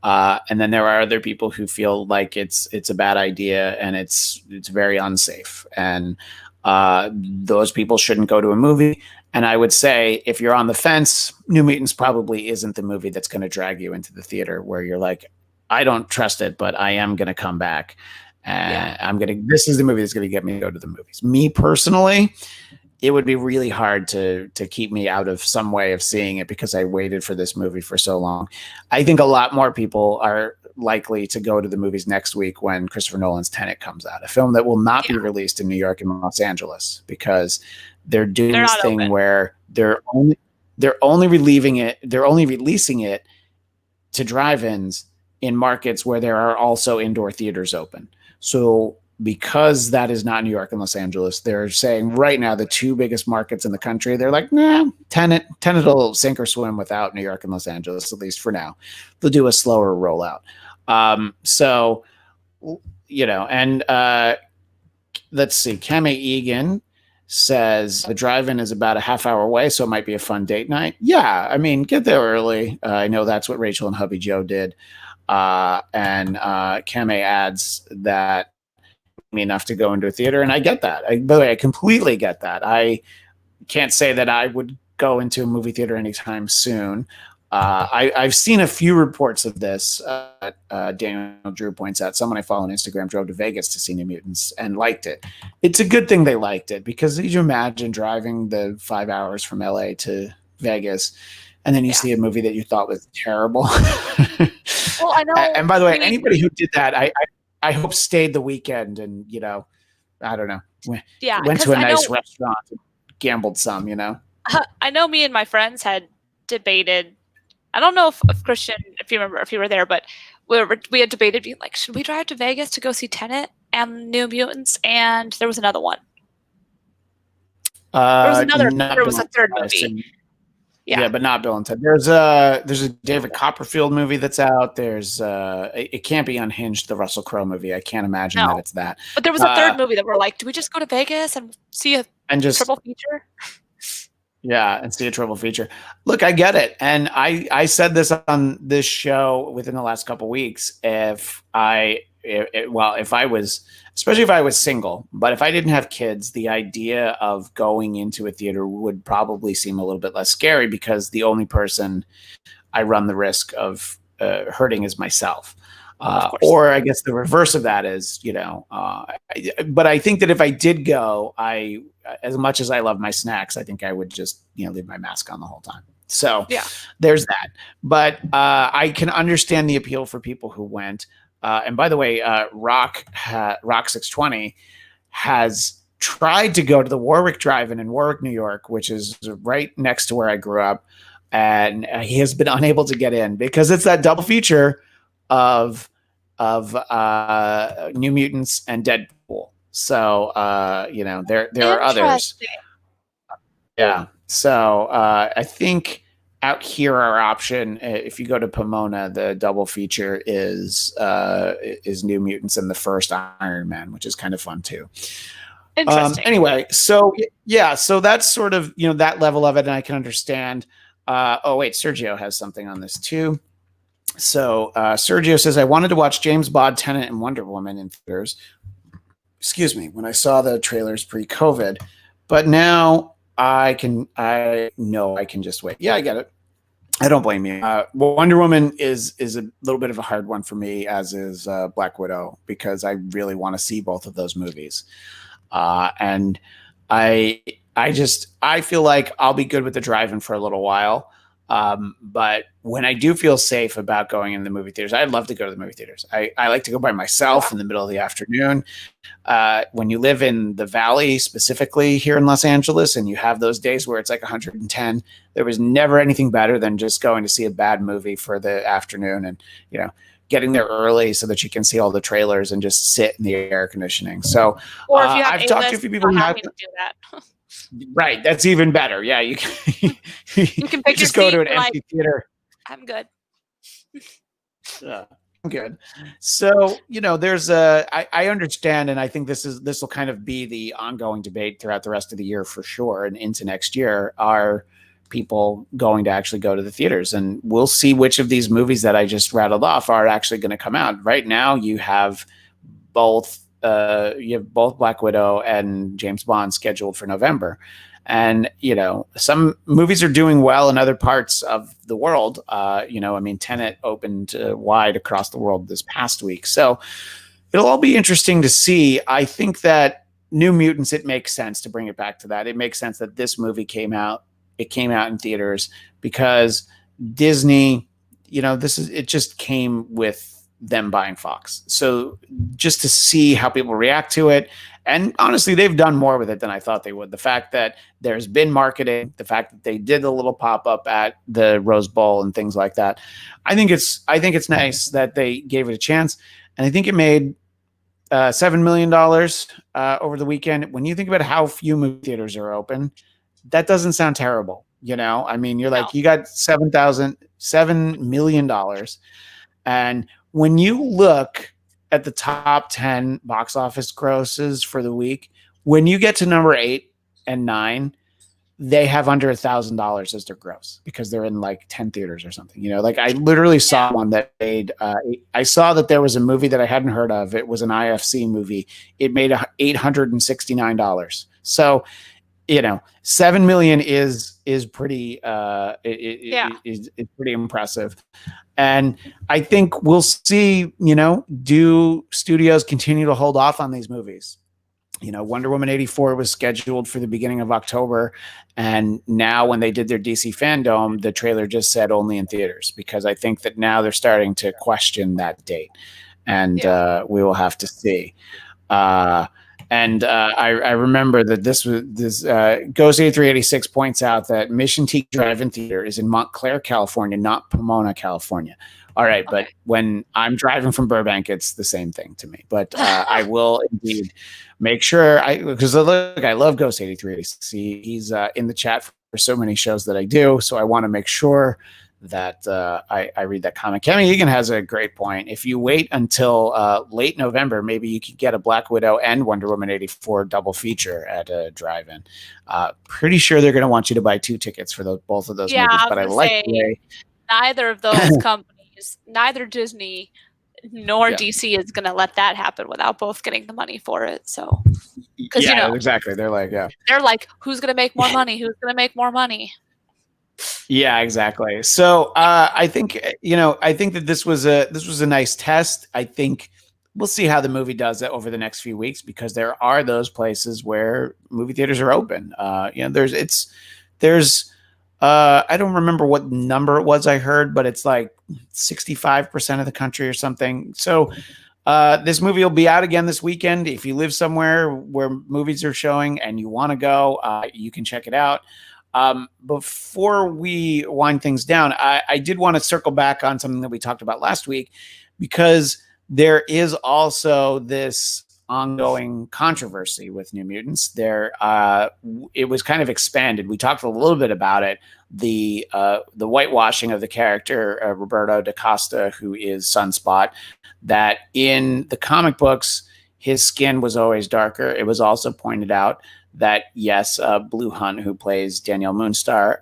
And then there are other people who feel like it's a bad idea and it's very unsafe, and those people shouldn't go to a movie. And I would say, if you're on the fence, New Mutants probably isn't the movie that's going to drag you into the theater where you're like, I don't trust it, but I am going to come back. And this is the movie that's going to get me to go to the movies. Me personally, it would be really hard to keep me out of some way of seeing it because I waited for this movie for so long. I think a lot more people are likely to go to the movies next week when Christopher Nolan's Tenet comes out, a film that will not be released in New York and Los Angeles because they're doing this thing open, where they're only releasing it to drive-ins in markets where there are also indoor theaters open. So because that is not New York and Los Angeles, they're saying right now the two biggest markets in the country, they're like, nah, Tenet will sink or swim without New York and Los Angeles, at least for now. They'll do a slower rollout. So, you know, and let's see, Kame Egan says the drive-in is about a half hour away, so it might be a fun date night. Yeah, I mean, get there early. I know that's what Rachel and hubby Joe did. And Kame adds that enough to go into a theater, and I get that. By the way, I completely get that. I can't say that I would go into a movie theater anytime soon. I've seen a few reports of this. Daniel Drew points out someone I follow on Instagram drove to Vegas to see New Mutants and liked it. It's a good thing they liked it, because did you imagine driving the 5 hours from LA to Vegas and then you see a movie that you thought was terrible? Well, I know. And by the way, anybody who did that, I hope stayed the weekend and, you know, I don't know, went to a nice restaurant and gambled some, you know? I know me and my friends had debated, I don't know if Christian, if you remember, if you were there, but we had debated being like, should we drive to Vegas to go see Tenet and New Mutants? And there was another one. There was a third movie. Yeah, but not Bill and Ted. There's a David Copperfield movie that's out. There's it can't be Unhinged, the Russell Crowe movie. I can't imagine that it's that. But there was a third movie that we're like, do we just go to Vegas and see a triple feature? Yeah, and see a triple feature. Look, I get it. And I said this on this show within the last couple of weeks. If I was, especially if I was single, but if I didn't have kids, the idea of going into a theater would probably seem a little bit less scary because the only person I run the risk of hurting is myself. Or I guess the reverse of that is, but I think that if I did go, as much as I love my snacks, I think I would just, leave my mask on the whole time. So there's that. But I can understand the appeal for people who went. And by the way, Rock 620 has tried to go to the Warwick Drive-In in Warwick, New York, which is right next to where I grew up. And he has been unable to get in because it's that double feature of New Mutants and Deadpool. So, there are others. Yeah. So I think out here our option, if you go to Pomona, the double feature is New Mutants and the first Iron Man, which is kind of fun too. Interesting. Anyway, so that's sort of that level of it, and I can understand. Oh wait, Sergio has something on this too. So Sergio says, I wanted to watch James Bond, Tenet, and Wonder Woman in theaters. Excuse me, when I saw the trailers pre-COVID, but now I know I can just wait. Yeah, I get it. I don't blame you. Wonder Woman is a little bit of a hard one for me, as is Black Widow, because I really want to see both of those movies. And I feel like I'll be good with the drive-in for a little while. But when I do feel safe about going in the movie theaters, I'd love to go to the movie theaters. I like to go by myself in the middle of the afternoon. When you live in the Valley, specifically here in Los Angeles, and you have those days where it's like 110, there was never anything better than just going to see a bad movie for the afternoon and, getting there early so that you can see all the trailers and just sit in the air conditioning. So or if you have I've talked to a few people who have to do that. Right. That's even better. Yeah. You can pick just go to an empty theater. I'm good. Yeah, I'm good. So, there's I understand. And I think this will kind of be the ongoing debate throughout the rest of the year for sure. And into next year, are people going to actually go to the theaters? And we'll see which of these movies that I just rattled off are actually going to come out. Right now, you have both Black Widow and James Bond scheduled for November. And, some movies are doing well in other parts of the world. Tenet opened wide across the world this past week. So it'll all be interesting to see. I think that New Mutants, it makes sense to bring it back to that. It makes sense that this movie came out. It came out in theaters because Disney, it just came with them buying Fox. So just to see how people react to it. And honestly, they've done more with it than I thought they would. The fact that there's been marketing, the fact that they did a little pop-up at the Rose Bowl and things like that. I think it's nice that they gave it a chance. And I think it made $7 million over the weekend. When you think about how few movie theaters are open, that doesn't sound terrible. You're like, you got $7 million. And when you look at the top 10 box office grosses for the week, when you get to number 8 and 9, they have under $1,000 as their gross because they're in like 10 theaters or something. I literally saw one that made, I saw that there was a movie that I hadn't heard of. It was an IFC movie. It made $869. So, 7 million is pretty, is pretty impressive. And I think we'll see, do studios continue to hold off on these movies? Wonder Woman 84 was scheduled for the beginning of October. And now when they did their DC Fandom, the trailer just said only in theaters, because I think that now they're starting to question that date. And we will have to see. I remember that this Ghost 8386 points out that Mission Teak Drive-In Theater is in Montclair, California, not Pomona, California, All right, Okay. but when I'm driving from Burbank, it's the same thing to me. But I will indeed make sure because look, I love Ghost 8386. He's in the chat for so many shows that I do, so I want to make sure that I read that comment. Kevin Egan has a great point. If you wait until late November, maybe you could get a Black Widow and Wonder Woman 84 double feature at a drive-in. Pretty sure they're going to want you to buy 2 tickets for both of those Yeah, movies, I was but I gonna like say the way. neither of those companies, neither Disney nor Yeah. DC is gonna let that happen without both getting the money for it. So, because Yeah, exactly. They're like, they're like, who's gonna make more money? Who's gonna make more money? yeah, exactly. So I think I think that this was a nice test. I think we'll see how the movie does it over the next few weeks because there are those places where movie theaters are open. There's I don't remember what number it was I heard, but it's like 65% of the country or something. So this movie will be out again this weekend. If you live somewhere where movies are showing and you want to go, you can check it out. Before we wind things down, I did want to circle back on something that we talked about last week because there is also this ongoing controversy with New Mutants. It was kind of expanded. We talked a little bit about it. The whitewashing of the character Roberto da Costa, who is Sunspot, that in the comic books his skin was always darker. It was also pointed out that yes, Blue Hunt, who plays Danielle Moonstar,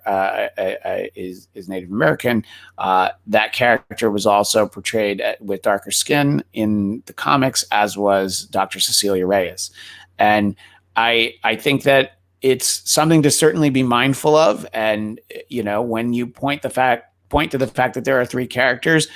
is Native American. That character was also portrayed with darker skin in the comics, as was Dr. Cecilia Reyes. And I think that it's something to certainly be mindful of. And when you point to the fact that there are 3 characters,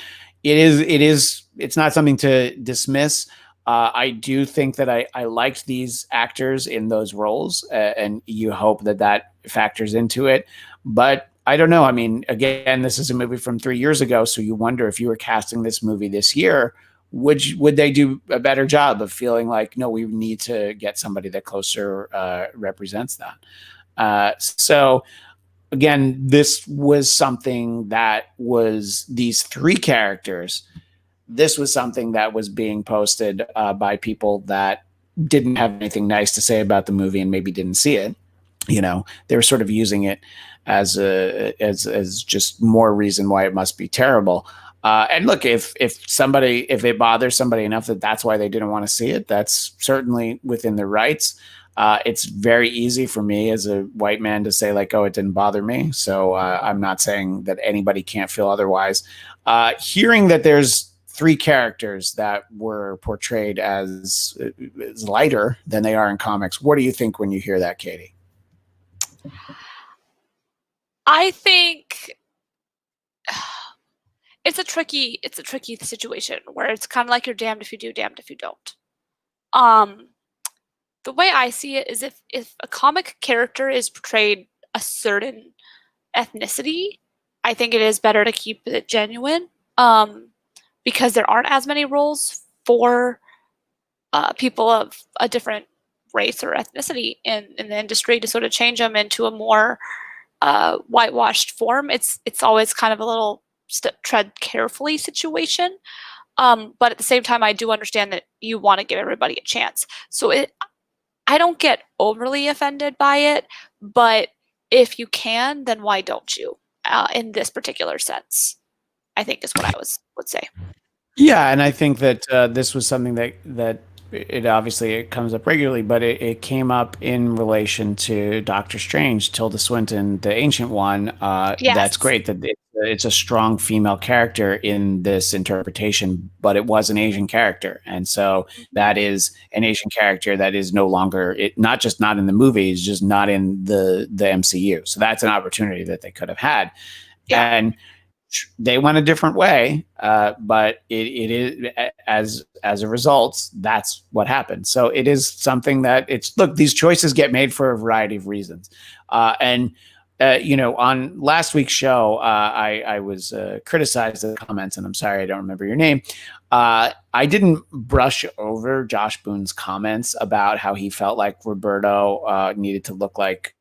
it's not something to dismiss. I do think that I liked these actors in those roles, and you hope that factors into it. But I don't know. I mean, again, this is a movie from 3 years ago, so you wonder if you were casting this movie this year, would they do a better job of feeling like, no, we need to get somebody that closer represents that. So again, this was something that was these 3 characters. This was something that was being posted by people that didn't have anything nice to say about the movie and maybe didn't see it. They were sort of using it as just more reason why it must be terrible. And look, if it bothers somebody enough that that's why they didn't want to see it, that's certainly within their rights. It's very easy for me as a white man to say like, oh, it didn't bother me. So I'm not saying that anybody can't feel otherwise. Hearing that there's 3 characters that were portrayed as lighter than they are in comics, what do you think when you hear that, Katie? I think it's a tricky situation where it's kind of like you're damned if you do, damned if you don't. The way I see it is if a comic character is portrayed a certain ethnicity, I think it is better to keep it genuine. Because there aren't as many roles for people of a different race or ethnicity in the industry to sort of change them into a more whitewashed form. It's always kind of a little tread carefully situation. But at the same time, I do understand that you want to give everybody a chance. So I don't get overly offended by it, but if you can, then why don't you? In this particular sense, I think is what I would say. Yeah, and I think that this was something that it comes up regularly, but it came up in relation to Doctor Strange, Tilda Swinton, the Ancient One. Yes. That's great that it's a strong female character in this interpretation, but it was an Asian character, and so that is an Asian character that is no longer not just not in the movies, just not in the MCU. So that's an opportunity that they could have had, and they went a different way, but it is as a result, that's what happened. So it is something that these choices get made for a variety of reasons. On last week's show, I was criticized in the comments, and I'm sorry I don't remember your name. I didn't brush over Josh Boone's comments about how he felt like Roberto needed to look like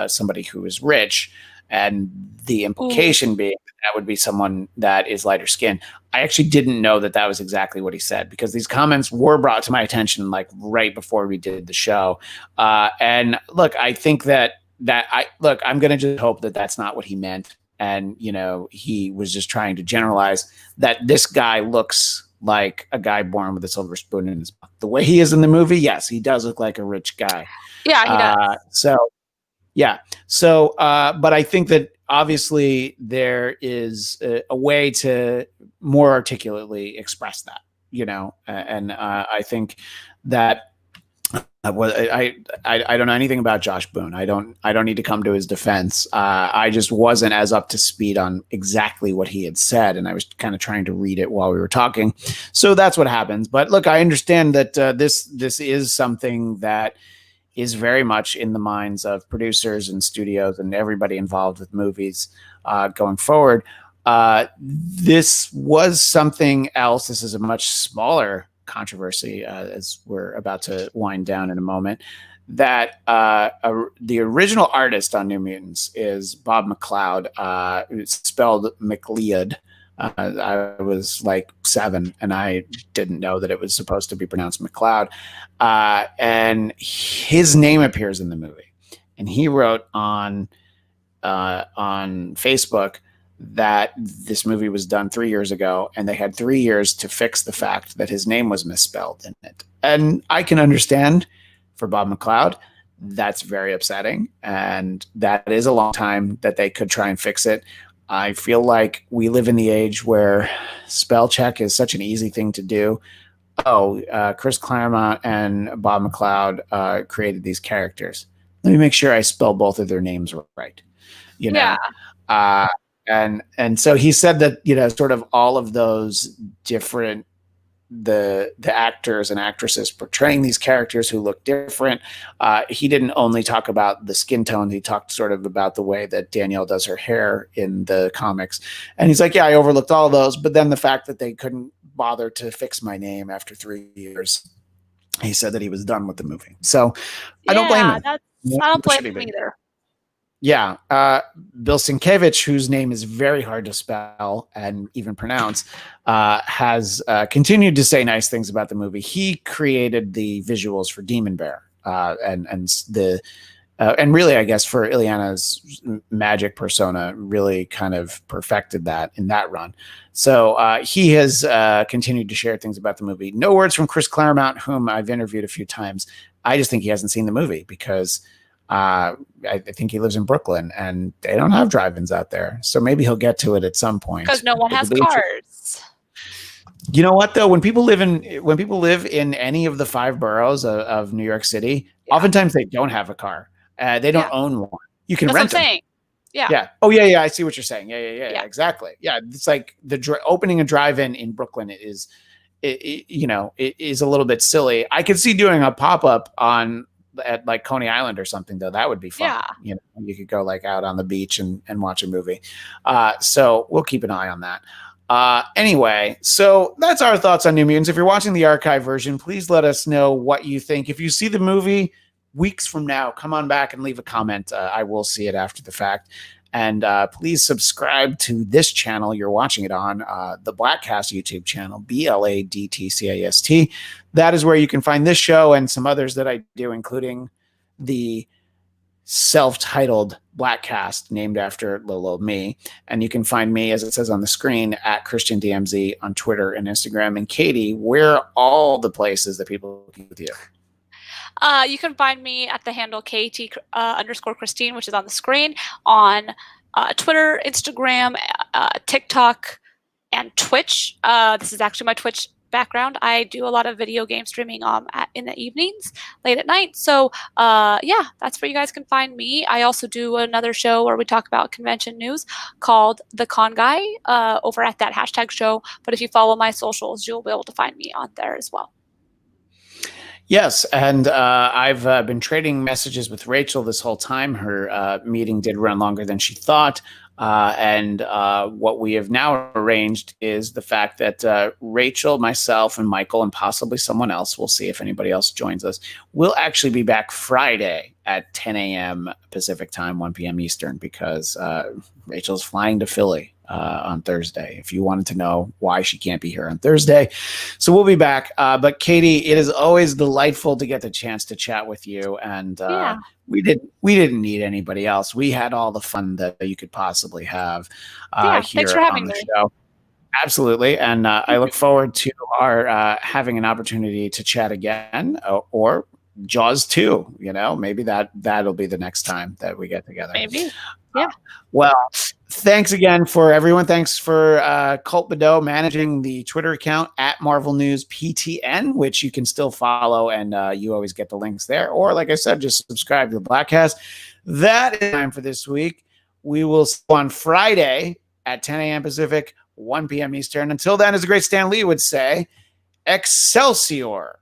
somebody who was rich. and the implication being that would be someone that is lighter skinned. I actually didn't know that that was exactly what he said, because these comments were brought to my attention like right before we did the show. And look, I think I'm going to just hope that that's not what he meant. And, you know, he was just trying to generalize that this guy looks like a guy born with a silver spoon in his mouth. The way he is in the movie, yes, he does look like a rich guy. Yeah, he does. But I think that obviously there is a way to more articulately express that, you know, and I think that I don't know anything about Josh Boone. I don't need to come to his defense. I just wasn't as up to speed on exactly what he had said, and I was kind of trying to read it while we were talking. So that's what happens. But look, I understand that this is something that is very much in the minds of producers and studios and everybody involved with movies going forward. This was something else. This is a much smaller controversy, as we're about to wind down in a moment, that the original artist on New Mutants is Bob McLeod. It's spelled McLeod. I was like 7 and I didn't know that it was supposed to be pronounced McLeod. And his name appears in the movie. And he wrote on Facebook that this movie was done 3 years ago and they had 3 years to fix the fact that his name was misspelled in it. And I can understand for Bob McLeod, that's very upsetting. And that is a long time that they could try and fix it. I feel like we live in the age where spell check is such an easy thing to do. Chris Claremont and Bob McLeod created these characters. Let me make sure I spell both of their names right. You know? Yeah. And so he said that, you know, sort of all of those different the actors and actresses portraying these characters who look different. He didn't only talk about the skin tone. He talked sort of about the way that Danielle does her hair in the comics. And he's like, yeah, I overlooked all those. But then the fact that they couldn't bother to fix my name after 3 years, he said that he was done with the movie. So I don't blame him. I don't blame him either. Yeah. Bill Sienkiewicz, whose name is very hard to spell and even pronounce, has continued to say nice things about the movie. He created the visuals for Demon Bear and really, I guess, for Illyana's magic persona, really kind of perfected that in that run. So he has continued to share things about the movie. No words from Chris Claremont, whom I've interviewed a few times. I just think he hasn't seen the movie because I think he lives in Brooklyn and they don't have drive-ins out there. So maybe he'll get to it at some point. Because no one has cars. You know what though? When people live in any of the 5 boroughs of New York City, oftentimes they don't have a car. They don't own one. You can rent them. Saying. Yeah. Yeah. Oh yeah. I see what you're saying. Yeah. Exactly. Yeah. It's like opening a drive-in in Brooklyn is a little bit silly. I could see doing a pop-up at like Coney Island or something, though. That would be fun. Yeah. You know, you could go like out on the beach and watch a movie. So we'll keep an eye on that. Anyway, so that's our thoughts on New Mutants. If you're watching the archive version, please let us know what you think. If you see the movie weeks from now, come on back and leave a comment. I will see it after the fact. And please subscribe to this channel you're watching it on, the Blattcast YouTube channel, BLADTCAST. That is where you can find this show and some others that I do, including the self-titled Blattcast, named after little old me. And you can find me, as it says on the screen, at Christian DMZ on Twitter and Instagram. And Katie, where are all the places that people can with you? You can find me at the handle KT_Christine, which is on the screen, on Twitter, Instagram, TikTok, and Twitch. This is actually my Twitch background. I do a lot of video game streaming in the evenings, late at night. So that's where you guys can find me. I also do another show where we talk about convention news called The Con Guy over at that hashtag show. But if you follow my socials, you'll be able to find me on there as well. Yes, and I've been trading messages with Rachel this whole time. Her meeting did run longer than she thought. And what we have now arranged is the fact that Rachel, myself, and Michael, and possibly someone else, we'll see if anybody else joins us, will actually be back Friday at 10 a.m. Pacific time, 1 p.m. Eastern, because Rachel's flying to Philly on Thursday, if you wanted to know why she can't be here on Thursday. So we'll be back. But Katie, it is always delightful to get the chance to chat with you. And we didn't need anybody else. We had all the fun that you could possibly have here thanks for having on the me. show. Absolutely. And I look forward to our having an opportunity to chat again, or Jaws 2, maybe that'll be the next time that we get together. Maybe. Yeah. Well, thanks again for everyone. Thanks for Colt Bedeau managing the Twitter account at Marvel News PTN, which you can still follow, and you always get the links there. Or, like I said, just subscribe to the Blackcast. That is time for this week. We will see you on Friday at 10 a.m. Pacific, 1 p.m. Eastern. Until then, as the great Stan Lee would say, Excelsior.